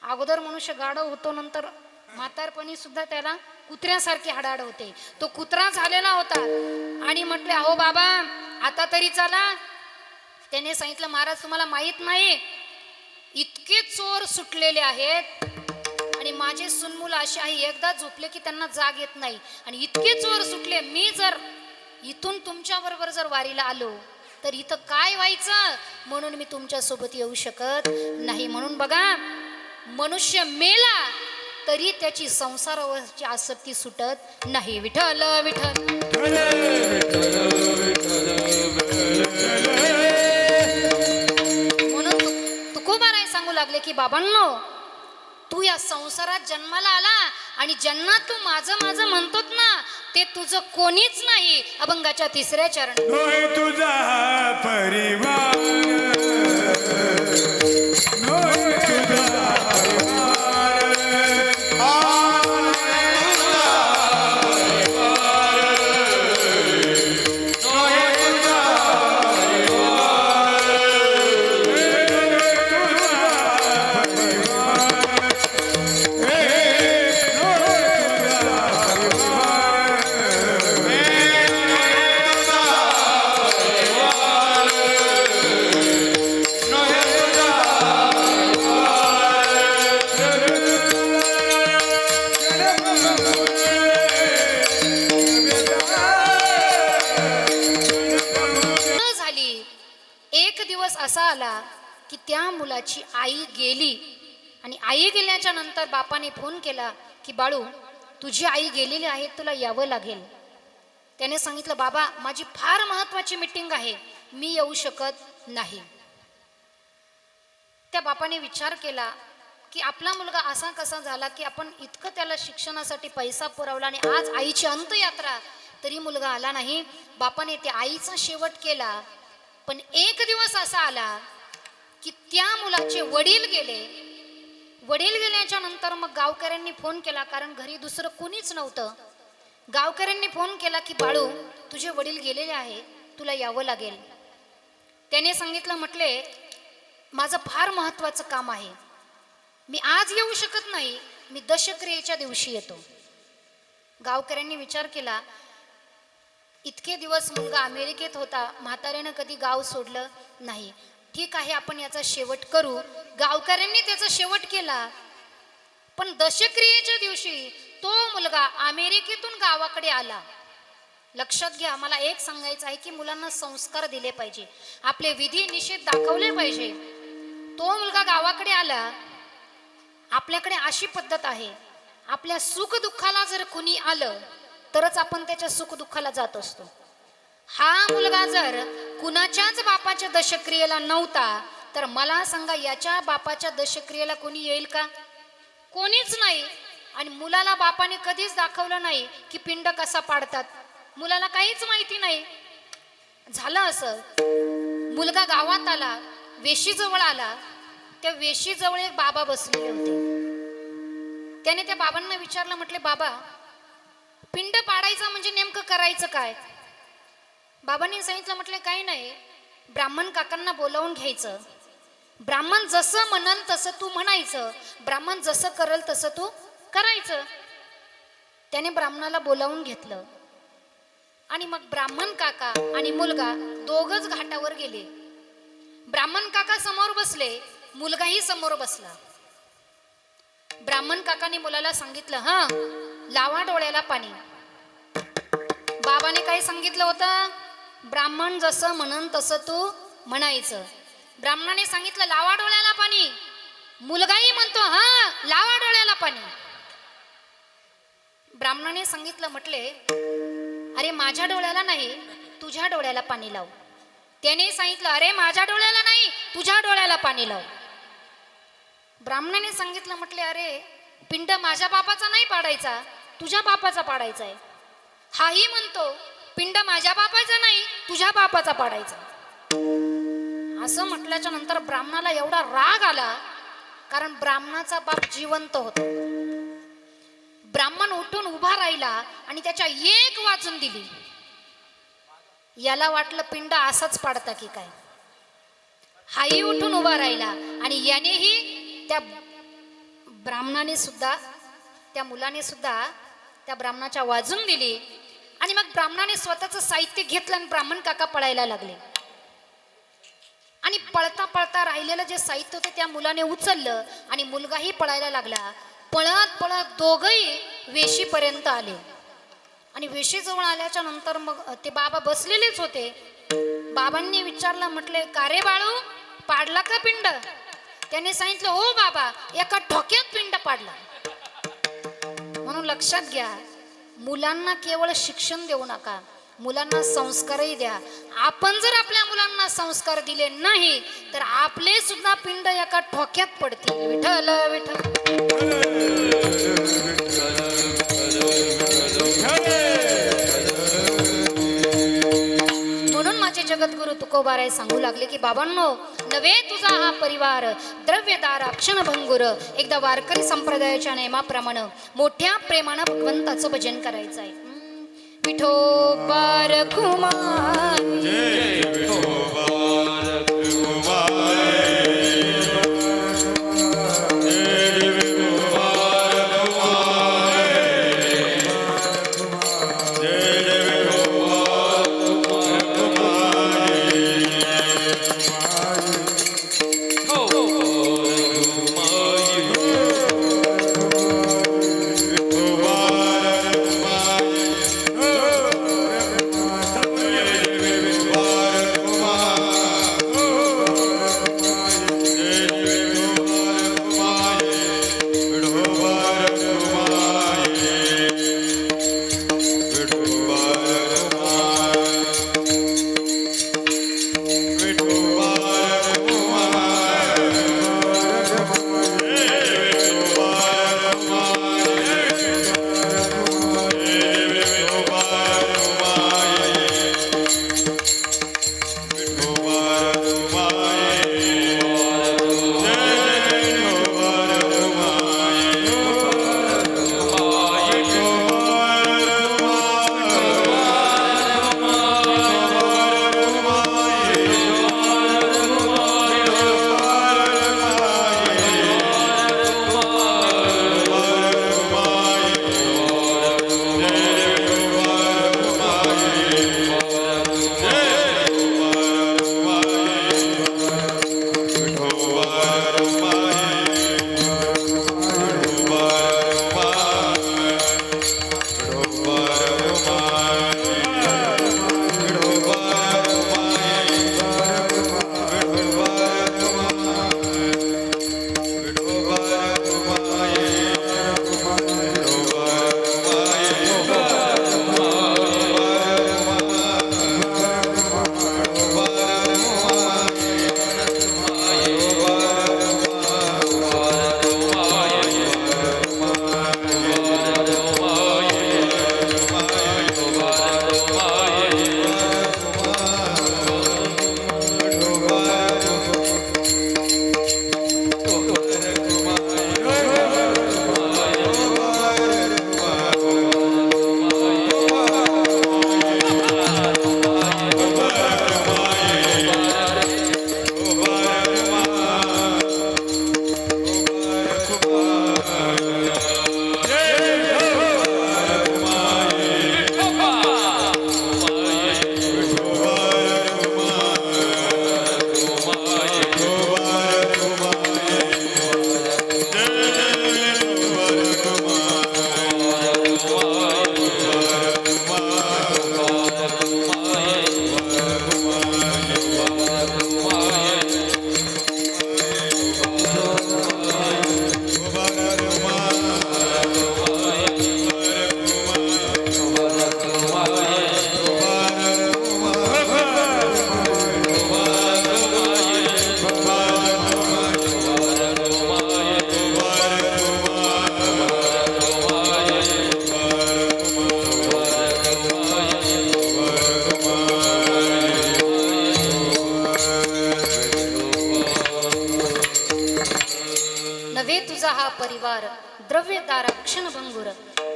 अगोदर मनुष्य गाढव होतो, नंतर म्हातारपणी सुद्धा त्याला कुत्र्यासारखी हाडाड होते. तो कुत्रा झालेला होता आणि म्हटले, अहो बाबा आता तरी चला. त्याने सांगितलं, महाराज तुम्हाला माहित नाही, इतके चोर सुटलेले आहेत आणि माझे सुनमुलं असे आहे, एकदा झोपले की त्यांना जाग येत नाही आणि इतके चोर सुटले. मी जर इथून तुमच्या बरोबर जर वारीला आलो तर इथं काय व्हायचं, म्हणून मी तुमच्या सोबत येऊ शकत नाही. म्हणून बघा, मनुष्य मेला तरी त्याची संसारावरची आसक्ती सुटत नाही. विठ्ठल विठ्ठल म्हणून तुकोबाराय सांगू लागले की बाबांनो, तू या संसारात जन्माला आला आणि ज्यांना तू माझं माझं म्हणतोत ना, ते तुझं कोणीच नाही. अभंगाच्या 3ऱ्या चरणी होय तुझा परिवार, होय तुझा असा आला की त्या मुलाची आई गेली आणि आई गेल्याच्या नंतर बापाने फोन केला की बाळू तुझी आई गेलेली आहे, तुला यावं लागेल. त्याने सांगितलं, बाबा माझी फार महत्त्वाची मीटिंग आहे, मी येऊ शकत नाही. त्या बापाने विचार केला की आपला मुलगा असा कसा झाला की आपण इतकं त्याला शिक्षणासाठी पैसा पुरवला आणि आज आईची अंत्ययात्रा तरी मुलगा आला नाही. बापाने त्या आईचा शेवट केला. पण एक दिवस असा आला की त्या मुलाचे वडील गेले. वडील गेल्याच्या नंतर मग गावकऱ्यांनी फोन केला, कारण घरी दुसरं कोणीच नव्हतं. गावकऱ्यांनी फोन केला की बाळू तुझे वडील गेलेले आहे, तुला यावं लागेल. त्याने सांगितलं, म्हटले माझं फार महत्त्वाचं काम आहे, मी आज येऊ शकत नाही, मी दशक्रियेच्या दिवशी येतो. गावकऱ्यांनी विचार केला, इतके दिवस मुलगा अमेरिकेत होता, म्हाताऱ्यानं कधी गाव सोडलं नाही, ठीक आहे आपण याचा शेवट करू. गावकऱ्यांनी त्याचा शेवट केला. पण दशक्रियेच्या दिवशी तो मुलगा अमेरिकेतून गावाकडे आला. लक्षात घ्या, मला एक सांगायचं आहे की मुलांना संस्कार दिले पाहिजे, आपले विधी निषेध दाखवले पाहिजे. तो मुलगा गावाकडे आला. आपल्याकडे अशी पद्धत आहे, आपल्या सुख दुःखाला जर कुणी आलं तरच आपण त्याच्या सुख दुःखाला जात असतो. हा मुलगा जर कुणाच्याच बापाच्या दशक्रियेला नव्हता तर मला सांगा याच्या बापाच्या दशक्रियेला कोणी येईल का? कोणीच नाही. आणि मुलाला बापाने कधीच दाखवलं नाही की पिंड कसा पाडतात. मुलाला काहीच माहिती नाही. झालं असं, मुलगा गावात आला, वेशीजवळ आला. त्या वेशीजवळ एक बाबा बसलेले होते. त्याने त्या बाबांना विचारलं, म्हटले बाबा पिंड पाडायचं म्हणजे नेमकं करायचं काय? बाबांनी सांगितलं, म्हटले काही नाही, ब्राह्मण काकांना बोलावून घ्यायचं. ब्राह्मण जसं म्हणन तसं तू म्हणायचं, ब्राह्मण जसं करल तसं तू करायचं. त्याने ब्राह्मणाला बोलावून घेतलं आणि मग ब्राह्मण काका आणि मुलगा दोघच घाटावर गेले. ब्राह्मण काका समोर बसले, मुलगाही समोर बसला. ब्राह्मण काकाने मुलाला सांगितलं, हा लावा डोळ्याला पाणी. बाबाने काय सांगितलं होतं? ब्राह्मण जसं म्हणन तसं तू म्हणायचं. ब्राह्मणाने सांगितलं लावा डोळ्याला पाणी. मुलगाही म्हणतो हा लावा डोळ्याला पाणी. ब्राह्मणाने सांगितलं, म्हटले अरे माझ्या डोळ्याला नाही, तुझ्या डोळ्याला पाणी लाव. त्याने सांगितलं, अरे माझ्या डोळ्याला नाही, तुझ्या डोळ्याला पाणी लाव. ब्राह्मणाने सांगितलं, म्हटले अरे पिंड माझ्या बापाचा नाही पाडायचा, तुझ्या बापाचा पाडायचा आहे. हाही म्हणतो पिंड माझ्या बापाचा नाही, तुझ्या बापाचा पाडायचा. असं म्हटल्याच्या नंतर ब्राह्मणाला एवढा राग आला, कारण ब्राह्मणाचा बाप जिवंत होता. ब्राह्मण उठून उभा राहिला आणि त्याच्या एक वाजून दिली. याला वाटलं पिंड असाच पाडता की काय. हाही उठून उभा राहिला आणि यानेही त्या ब्राह्मणाने सुद्धा, त्या मुलाने सुद्धा त्या ब्राह्मणाच्या वाजून दिली. आणि मग ब्राह्मणाने स्वतःचं साहित्य घेतलं आणि ब्राह्मण काका पळायला लागले. आणि पळता पळता राहिलेलं जे साहित्य होते त्या मुलाने उचललं आणि मुलगाही पळायला लागला. पळत पळत दोघही वेशीपर्यंत आले. आणि वेशीजवळ आल्याच्या नंतर मग ते बाबा बसलेलेच होते. बाबांनी विचारलं, म्हटले का रे बाळू, पाडला का पिंड? त्याने सांगितलं, हो बाबा एका ठोक्यात पिंड पाडला. म्हणून लक्षात घ्या, मुलांना केवळ शिक्षण देऊ नका, मुलांना संस्कारही द्या. आपण जर आपल्या मुलांना संस्कार दिले नाही तर आपले सुद्धा पिंड एका ठोक्यात पडतील. विठ्ठल विठ्ठल. म्हणून माझे जगद्गुरु तुकोबाराय सांगू लागले की बाबांनो, नवे तुझा हा परिवार द्रव्यदार क्षणभंगुर. एकदा वारकरी संप्रदायाच्या नियमाप्रमाणे मोठ्या प्रेमानं भगवंताचं भजन करायचं आहे. विठोबार कुमार जय विठोबार कुमार. नव्हे तुझा हा परिवार द्रव्यदार क्षणभंगुर.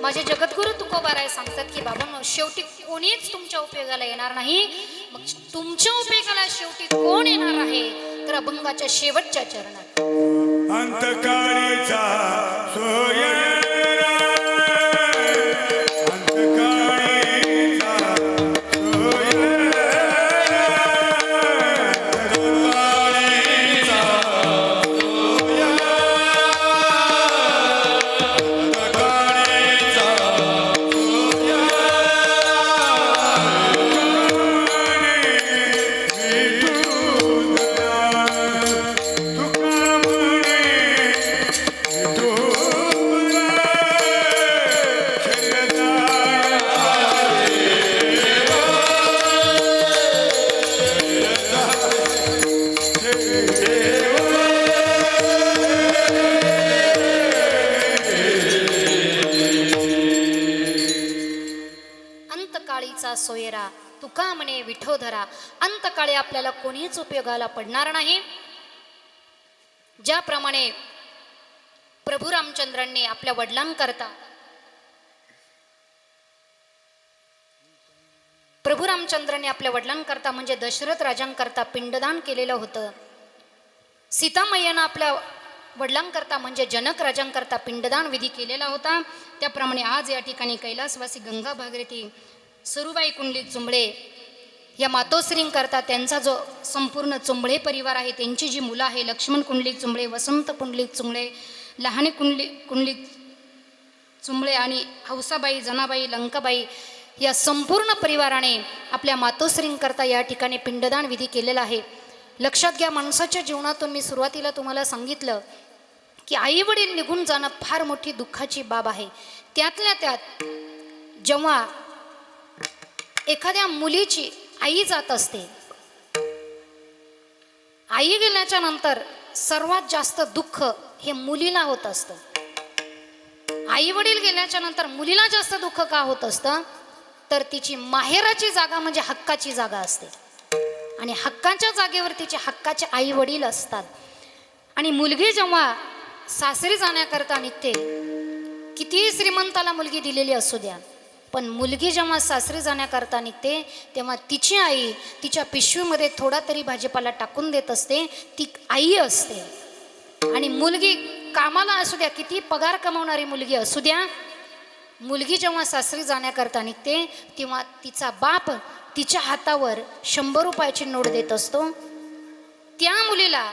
माझे जगद्गुरु तुकोबाराय सांगतात की बाबांनो, शेवटी कोणीच तुमच्या उपयोगाला येणार नाही. मग तुमच्या उपयोगाला शेवटी कोण येणार आहे? तर अभंगाच्या शेवटच्या चरणात अंतकाळीचा सोयरा, अंतकाळीचा अंतकाळीचा सोयरा तुका म्हणे विठोधरा. अंतकाळी आपल्याला कोणीच उपयोगाला पडणार नाही. ज्याप्रमाणे प्रभू रामचंद्रांनी आपल्या वडिलांकरता म्हणजे दशरथ राजांकरता पिंडदान केलेलं होतं. सीतामय्यानं आपल्या वडिलांकरता म्हणजे जनक राजांकरता पिंडदान विधी केलेला होता. त्याप्रमाणे आज या ठिकाणी कैलासवासी गंगा भागीरथी सरुबाई कुंडलिक चुंबळे या मातोश्रींकरता त्यांचा जो संपूर्ण चुंबळे परिवार आहे, त्यांची जी मुलं आहे, लक्ष्मण कुंडलिक चुंबळे, वसंत कुंडलिक चुंबळे, लहाने कुंडलिक चुंबळे आणि हौसाबाई, जनाबाई, लंकाबाई या संपूर्ण परिवाराने आपल्या मातोश्रींकरता या ठिकाणी पिंडदान विधी केलेला आहे. लक्षात घ्या, माणसाच्या जीवनातून मी सुरुवातीला तुम्हाला सांगितलं की आई वडील निघून जाणं फार मोठी दुःखाची बाब आहे. त्यातल्या त्यात जेव्हा एखाद्या मुलीची आई जात असते, आई गेल्याच्या नंतर सर्वात जास्त दुःख हे मुलीला होत असतं. आई वडील गेल्याच्या नंतर मुलीला जास्त दुःख का होत असतं? तर तिची माहेराची जागा म्हणजे हक्काची जागा असते आणि हक्काच्या जागेवर तिचे हक्काचे आई वडील असतात. आणि मुलगी जेव्हा सासरी जाण्याकरता निघते, कितीही श्रीमंताला मुलगी दिलेली असू द्या, पण मुलगी जेव्हा सासरी जाण्याकरता निघते तेव्हा तिची आई तिच्या पिशवीमध्ये थोडा तरी भाजीपाला टाकून देत असते. ती आई असते. आणि मुलगी कामाला असू द्या, किती पगार कमावणारी मुलगी असू द्या, मुलगी जेव्हा सासरी जाण्याकरता निघते तेव्हा तिचा बाप तिच्या हातावर 100 रुपयाची नोट देत असतो. त्या मुलीला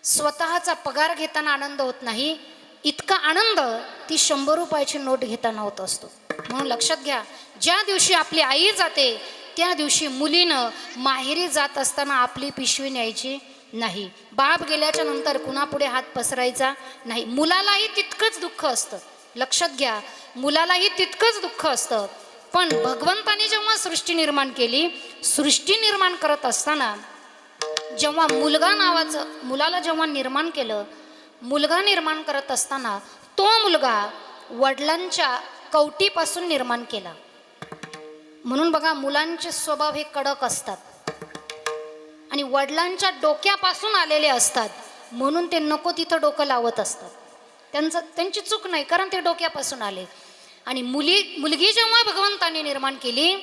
स्वतःचा पगार घेताना आनंद होत नाही, इतका आनंद ती 100 रुपयाची नोट घेताना होत असतो. म्हणून लक्षात घ्या, ज्या दिवशी आपली आई जाते त्या दिवशी मुलीनं माहेरी जात असताना आपली पिशवी न्यायची नाही. बाप गेल्याच्या नंतर कुणापुढे हात पसरायचा नाही. मुलालाही तितकंच दुःख असतं. लक्षात घ्या, मुलालाही तितकंच दुःख असतं. पण भगवंताने जेव्हा सृष्टी निर्माण केली, सृष्टी निर्माण करत असताना जेव्हा मुलाला जेव्हा निर्माण केलं, मुलगा निर्माण करत असताना तो मुलगा वडिलांच्या कवटीपासून निर्माण केला. म्हणून बघा, मुलांचे स्वभाव हे कडक असतात आणि वडिलांच्या डोक्यापासून आलेले असतात. म्हणून ते नको तिथं डोकं लावत असतात. त्यांची चूक नाही, कारण ते डोक्यापासून आले. आणि मुलगी जेव्हा भगवंताने निर्माण केली,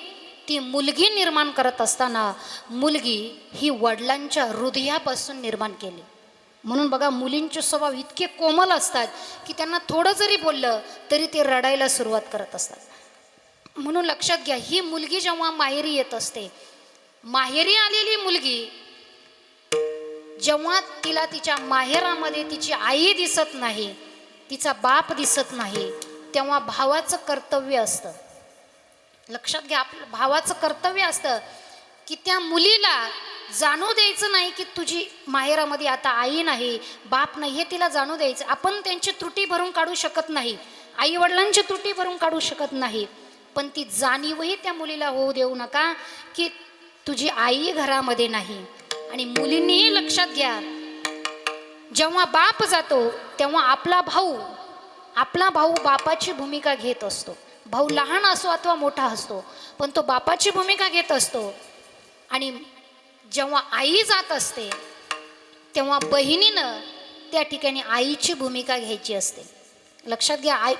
ती मुलगी निर्माण करत असताना मुलगी ही वडिलांच्या हृदयापासून निर्माण केली. म्हणून बघा, मुलींचे स्वभाव इतके कोमल असतात की त्यांना थोडं जरी बोललं तरी ते रडायला सुरुवात करत असतात. म्हणून लक्षात घ्या, ही मुलगी जेव्हा माहेरी येत असते, माहेरी आलेली मुलगी जेव्हा तिला तिच्या माहेरामध्ये तिची आई दिसत नाही, तिचा बाप दिसत नाही, तेव्हा भावाचं कर्तव्य असतं. लक्षात घ्या, आपलं भावाचं कर्तव्य असतं की त्या मुलीला जाणू द्यायचं नाही की तुझी माहेरामध्ये आता आई नाही, बाप नाही, हे तिला जाणू द्यायचं. आपण त्यांची त्रुटी भरून काढू शकत नाही, आई वडिलांची त्रुटी भरून काढू शकत नाही, पण ती जाणीवही त्या मुलीला होऊ देऊ नका की तुझी आई घरामध्ये नाही. आणि मुलींनीही लक्षात घ्या, जेव्हा बाप जातो तेव्हा आपला भाऊ बापाची भूमिका घेत असतो. भाऊ लहान असो अथवा मोठा असतो, पण तो बापाची भूमिका घेत असतो. आणि जेव्हा आई जात असते तेव्हा बहिणीनं त्या ठिकाणी आईची भूमिका घ्यायची असते. लक्षात घ्या,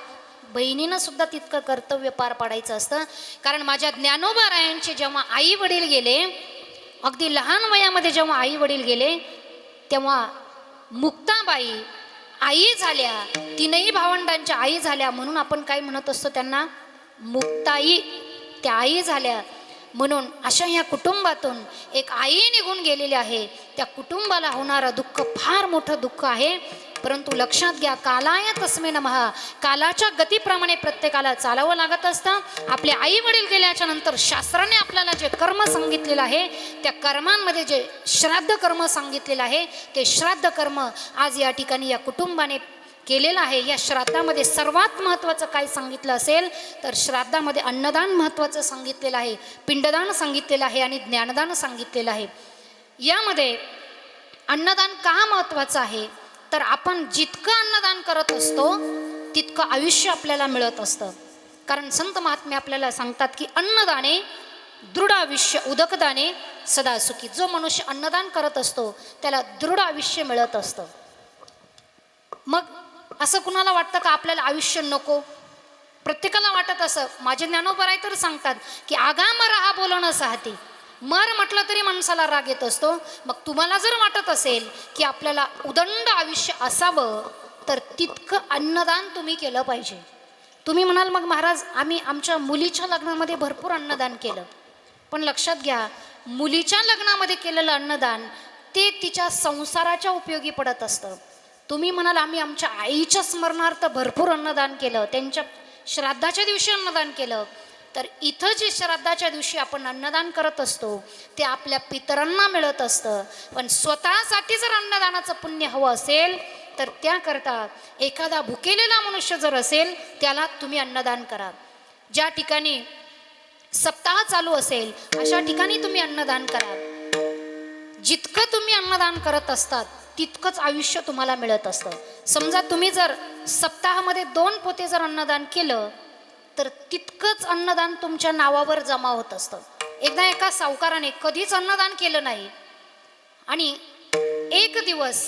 बहिणीनं सुद्धा तितकं कर्तव्य पार पाडायचं असतं. कारण माझ्या ज्ञानोबा रायांचे जेव्हा आई वडील गेले, अगदी लहान वयामध्ये जेव्हा आई वडील गेले, तेव्हा मुक्ताबाई आई झाल्या, तीनही भावंडांच्या आई झाल्या, म्हणून आपण काय म्हणत असतो त्यांना, मुक्ताई, त्या आई झाल्या. म्हणून अशा ह्या कुटुंबातून एक आई निघून गेलेली आहे. त्या कुटुंबाला होणारं दुःख फार मोठं दुःख आहे. परंतु लक्षात घ्या, कालाय तस्मै नमः, कालाच्या गतीप्रमाणे प्रत्येकाला चालावं लागत असतं. आपले आई वडील गेल्याच्या नंतर शास्त्राने आपल्याला जे कर्म सांगितलेलं आहे, त्या कर्मांमध्ये जे श्राद्ध कर्म सांगितलेलं आहे, ते श्राद्ध कर्म आज या ठिकाणी या कुटुंबाने केलेलं आहे. या श्राद्धामध्ये सर्वात महत्त्वाचं काय सांगितलं असेल तर श्राद्धामध्ये अन्नदान महत्त्वाचं सांगितलेलं आहे, पिंडदान सांगितलेलं आहे आणि ज्ञानदान सांगितलेलं आहे. यामध्ये अन्नदान का महत्त्वाचं आहे तर आपण जितकं अन्नदान करत असतो तितकं आयुष्य आपल्याला मिळत असतं. कारण संत महात्मे आपल्याला सांगतात की अन्नदाने दृढ आयुष्य उदकदाने सदा सुखी. जो मनुष्य अन्नदान करत असतो त्याला दृढ आयुष्य मिळत असतं. मग असं कुणाला वाटतं का आपल्याला आयुष्य नको? प्रत्येकाला वाटत असं. माझे ज्ञानोबा राय तर सांगतात की आगाम रहा बोलणं साहती, मर म्हटलं तरी माणसाला राग येत असतो. मग तुम्हाला जर वाटत असेल की आपल्याला उदंड आयुष्य असावं तर तितकं अन्नदान तुम्ही केलं पाहिजे. तुम्ही म्हणाल मग महाराज आम्ही आमच्या मुलीच्या लग्नामध्ये भरपूर अन्नदान केलं, पण लक्षात घ्या, मुलीच्या लग्नामध्ये केलेलं अन्नदान ते तिच्या संसाराच्या उपयोगी पडत असतं. तुम्ही म्हणाल आम्ही आमच्या आईच्या स्मरणार्थ भरपूर अन्नदान केलं, त्यांच्या श्राद्धाच्या दिवशी अन्नदान केलं, तर इथं जे श्राद्धाच्या दिवशी आपण अन्नदान करत असतो ते आपल्या पितरांना मिळत असतं. पण स्वतःसाठी जर अन्नदानाचं पुण्य हवं असेल तर त्याकरता एखादा भुकेलेला मनुष्य जर असेल त्याला तुम्ही अन्नदान करा. ज्या ठिकाणी सप्ताह चालू असेल अशा ठिकाणी तुम्ही अन्नदान करा. जितकं तुम्ही अन्नदान करत असतात तितकंच आयुष्य तुम्हाला मिळत असतं. समजा तुम्ही जर सप्ताहामध्ये 2 पोते जर अन्नदान केलं तर तितकंच अन्नदान तुमच्या नावावर जमा होत असतं. एकदा एका सावकाराने कधीच अन्नदान केलं नाही आणि एक दिवस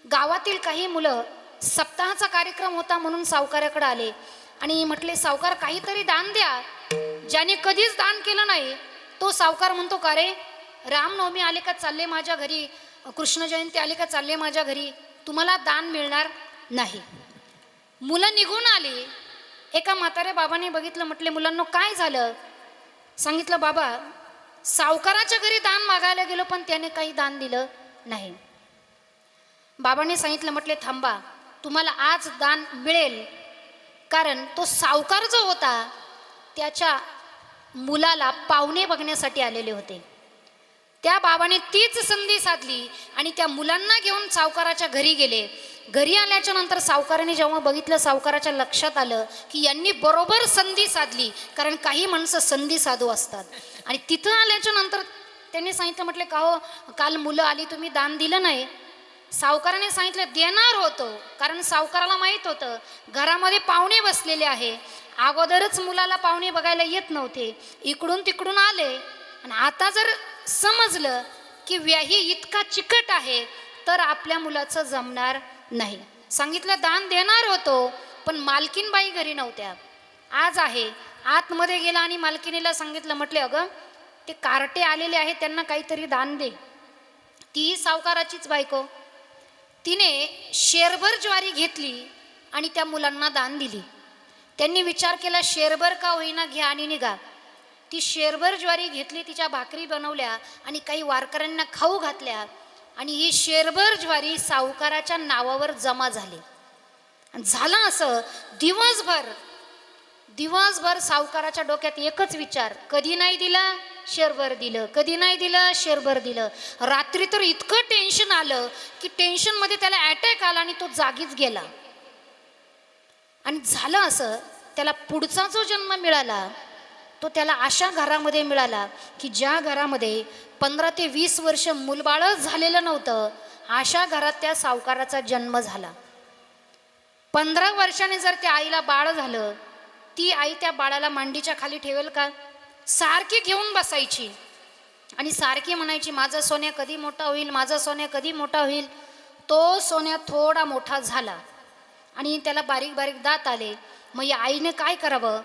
गावातील काही मुलं सप्ताहाचा कार्यक्रम होता म्हणून सावकाराकडे आले आणि म्हटले सावकार काहीतरी दान द्या. ज्याने कधीच दान केलं नाही तो सावकार म्हणतो का रे, रामनवमी आले का चालले माझ्या घरी, कृष्ण जयंती आली का चालले माझ्या घरी, तुम्हाला दान मिळणार नाही. मुलं निघून आली. एका म्हाताऱ्या बाबाने बघितलं, म्हटले मुलांना काय झालं? सांगितलं बाबा सावकाराच्या घरी दान मागायला गेलो पण त्याने काही दान दिलं नाही. बाबाने सांगितलं, म्हटले थांबा, तुम्हाला आज दान मिळेल. कारण तो सावकार जो होता त्याच्या मुलाला पाहुणे बघण्यासाठी आलेले होते. त्या बाबाने तीच संधी साधली आणि त्या मुलांना घेऊन सावकाराच्या घरी गेले. घरी आल्याच्या नंतर सावकाराने जेव्हा बघितलं, सावकाराच्या लक्षात आलं की यांनी बरोबर संधी साधली. कारण काही माणसं संधी साधू असतात. आणि तिथं आल्याच्या नंतर त्यांनी सांगितलं, म्हटले का हो काल मुलं आली तुम्ही दान दिलं नाही? सावकाराने सांगितलं देणार होतो, कारण सावकाराला माहीत होतं घरामध्ये पाहुणे बसलेले आहे. अगोदरच मुलाला पाहुणे बघायला येत नव्हते, इकडून तिकडून आले आणि आता जर समजलं की व्याही इतका चिकट आहे तर आपल्या मुलाचं जमणार नाही. सांगितलं दान देणार होतो पण मालकीनबाई घरी नव्हत्या, आज आहे. आतमध्ये गेला आणि मालकिनीला सांगितलं, म्हटले अगं ते कार्टे आलेले आहेत त्यांना काहीतरी दान दे. तीही सावकाराचीच बायको. तिने शेरभर ज्वारी घेतली आणि त्या मुलांना दान दिली. त्यांनी विचार केला शेरभर का होईना घ्या आणि निघा. ती शेरभर ज्वारी घेतली, तिच्या भाकरी बनवल्या आणि काही वारकऱ्यांना खाऊ घातल्या आणि ही शेरभर ज्वारी सावकाराच्या नावावर जमा झाली. झालं असं दिवसभर सावकाराच्या डोक्यात एकच विचार, कधी नाही दिलं शेरभर दिलं, कधी नाही दिलं शेरभर दिलं. रात्री तर इतकं टेन्शन आलं की टेन्शनमध्ये त्याला अटॅक आला आणि तो जागीच गेला. आणि झालं असं त्याला पुढचा जो जन्म मिळाला तो त्याला अशा घरामध्ये मिळाला की ज्या घरामध्ये 15 ते 20 वर्ष मूलबाळच झालेलं नव्हतं, अशा घरात त्या सावकाराचा जन्म झाला. 15 वर्षांनी जर त्या आईला बाळ झालं, ती आई त्या बाळाला मांडीच्या खाली ठेवेल का? सारखी घेऊन बसायची आणि सारखी म्हणायची माझा सोन्या कधी मोठा होईल, माझा सोन्या कधी मोठा होईल. तो सोन्या थोडा मोठा झाला आणि त्याला बारीक बारीक दात आले. मग या आईने काय करावं,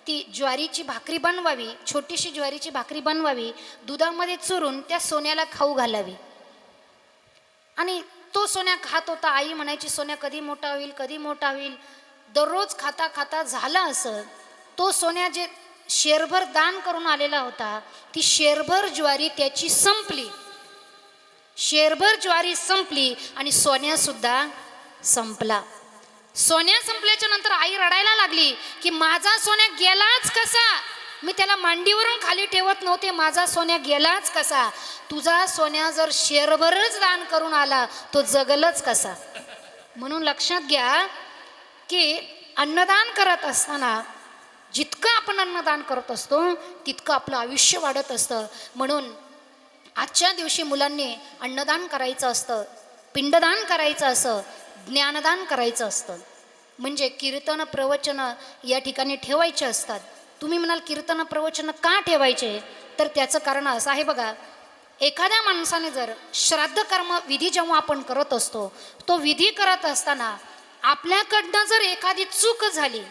ती ज्वारीची भाकरी बनवावी, छोटीशी ज्वारीची भाकरी बनवावी, दुधामध्ये चुरून त्या सोन्याला खाऊ घालावी. आणि तो सोन्या खात होता. आई म्हणायची सोन्या कधी मोठा होईल, कधी मोठा होईल. दररोज खाता खाता झाला असं. तो सोन्या जे शेरभर दान करून आलेला होता, ती शेरभर ज्वारी त्याची संपली. शेरभर ज्वारी संपली आणि सोन्यासुद्धा संपला. सोन्या संपल्याच्या नंतर आई रडायला लागली की माझा सोन्या गेलाच कसा. मी त्याला मांडीवरून खाली ठेवत नव्हते, माझा सोन्या गेलाच कसा. तुझा सोन्या जर शेरभरच दान करून आला तो जगलच कसा. म्हणून लक्षात घ्या की अन्नदान करत असताना जितकं आपण अन्नदान करत असतो तितकं आपलं आयुष्य वाढत असतं. म्हणून आजच्या दिवशी मुलांनी अन्नदान करायचं असतं, पिंडदान करायचं असं, ज्ञानदान करायचं असतं. म्हणजे कीर्तन प्रवचन या ठिकाणी ठेवायचे असतात. तुम्ही म्हणाल कीर्तन प्रवचन का ठेवायचे, तर त्याचं कारण असं आहे बघा. एखाद्या माणसाने जर श्राद्ध कर्म विधी जेव्हा आपण करत असतो, तो विधी करत असताना आपल्याकडनं जर एखादी चूक झाली,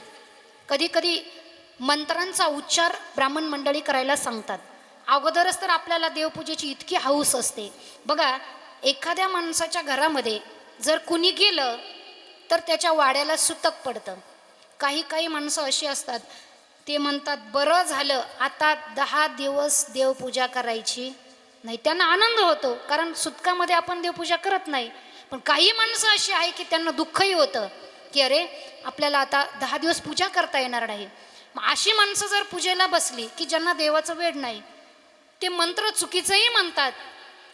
कधी कधी मंत्रांचा उच्चार ब्राह्मण मंडळी करायला सांगतात. अगोदरच तर आपल्याला देवपूजेची इतकी हौस असते बघा. एखाद्या माणसाच्या घरामध्ये जर कुणी गेलं तर त्याच्या वाड्याला सुतक पडतं. काही काही माणसं अशी असतात, ते म्हणतात बरं झालं आता 10 दिवस देवपूजा करायची नाही. त्यांना आनंद होतो कारण सुतकामध्ये आपण देवपूजा करत नाही. पण काही माणसं अशी आहे की त्यांना दुःखही होतं की अरे आपल्याला आता 10 दिवस पूजा करता येणार नाही. मग अशी माणसं जर पूजेला बसली की ज्यांना देवाचं वेड नाही, ते मंत्र चुकीचंही म्हणतात.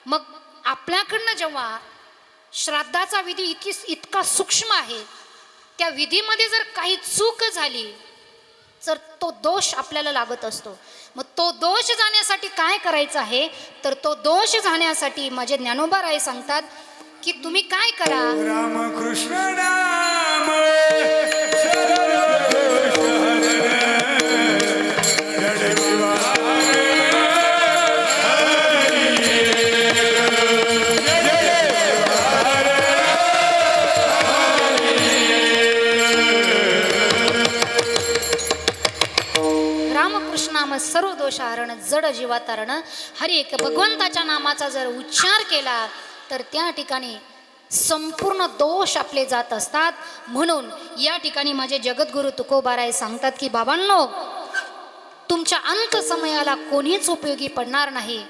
मग आपल्याकडनं जेव्हा श्राद्धाचा विधी इतका सूक्ष्म आहे, त्या विधीमध्ये जर काही चूक झाली तर तो दोष आपल्याला लागत असतो. मग तो दोष जाण्यासाठी काय करायचं आहे, तर तो दोष जाण्यासाठी माझे ज्ञानोबा सांगतात की तुम्ही काय करा, रामकृष्ण नाम रामकृष्णाम सर्व दोषाहरण जड जीवातारण. हरी एक भगवंताच्या नामाचा जर उच्चार केला तर त्या ठिकाणी संपूर्ण दोष आपले जात असतात. म्हणून या ठिकाणी माझे जगद्गुरु तुकोबाराय सांगतात की बाबांनो, तुमच्या अंत समयाला कोणीच उपयोगी पडणार नाही.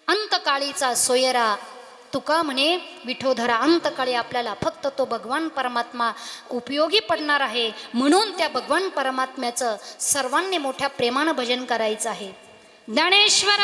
अंतकाळीचा सोयरा तुका म्हणे विठोधरा, अंतकाळी आपल्याला फक्त तो भगवान परमात्मा उपयोगी पडणार आहे. म्हणून त्या भगवान परमात्म्याचं सर्वांनी मोठ्या प्रेमानं भजन करायचं आहे. ज्ञानेश्वर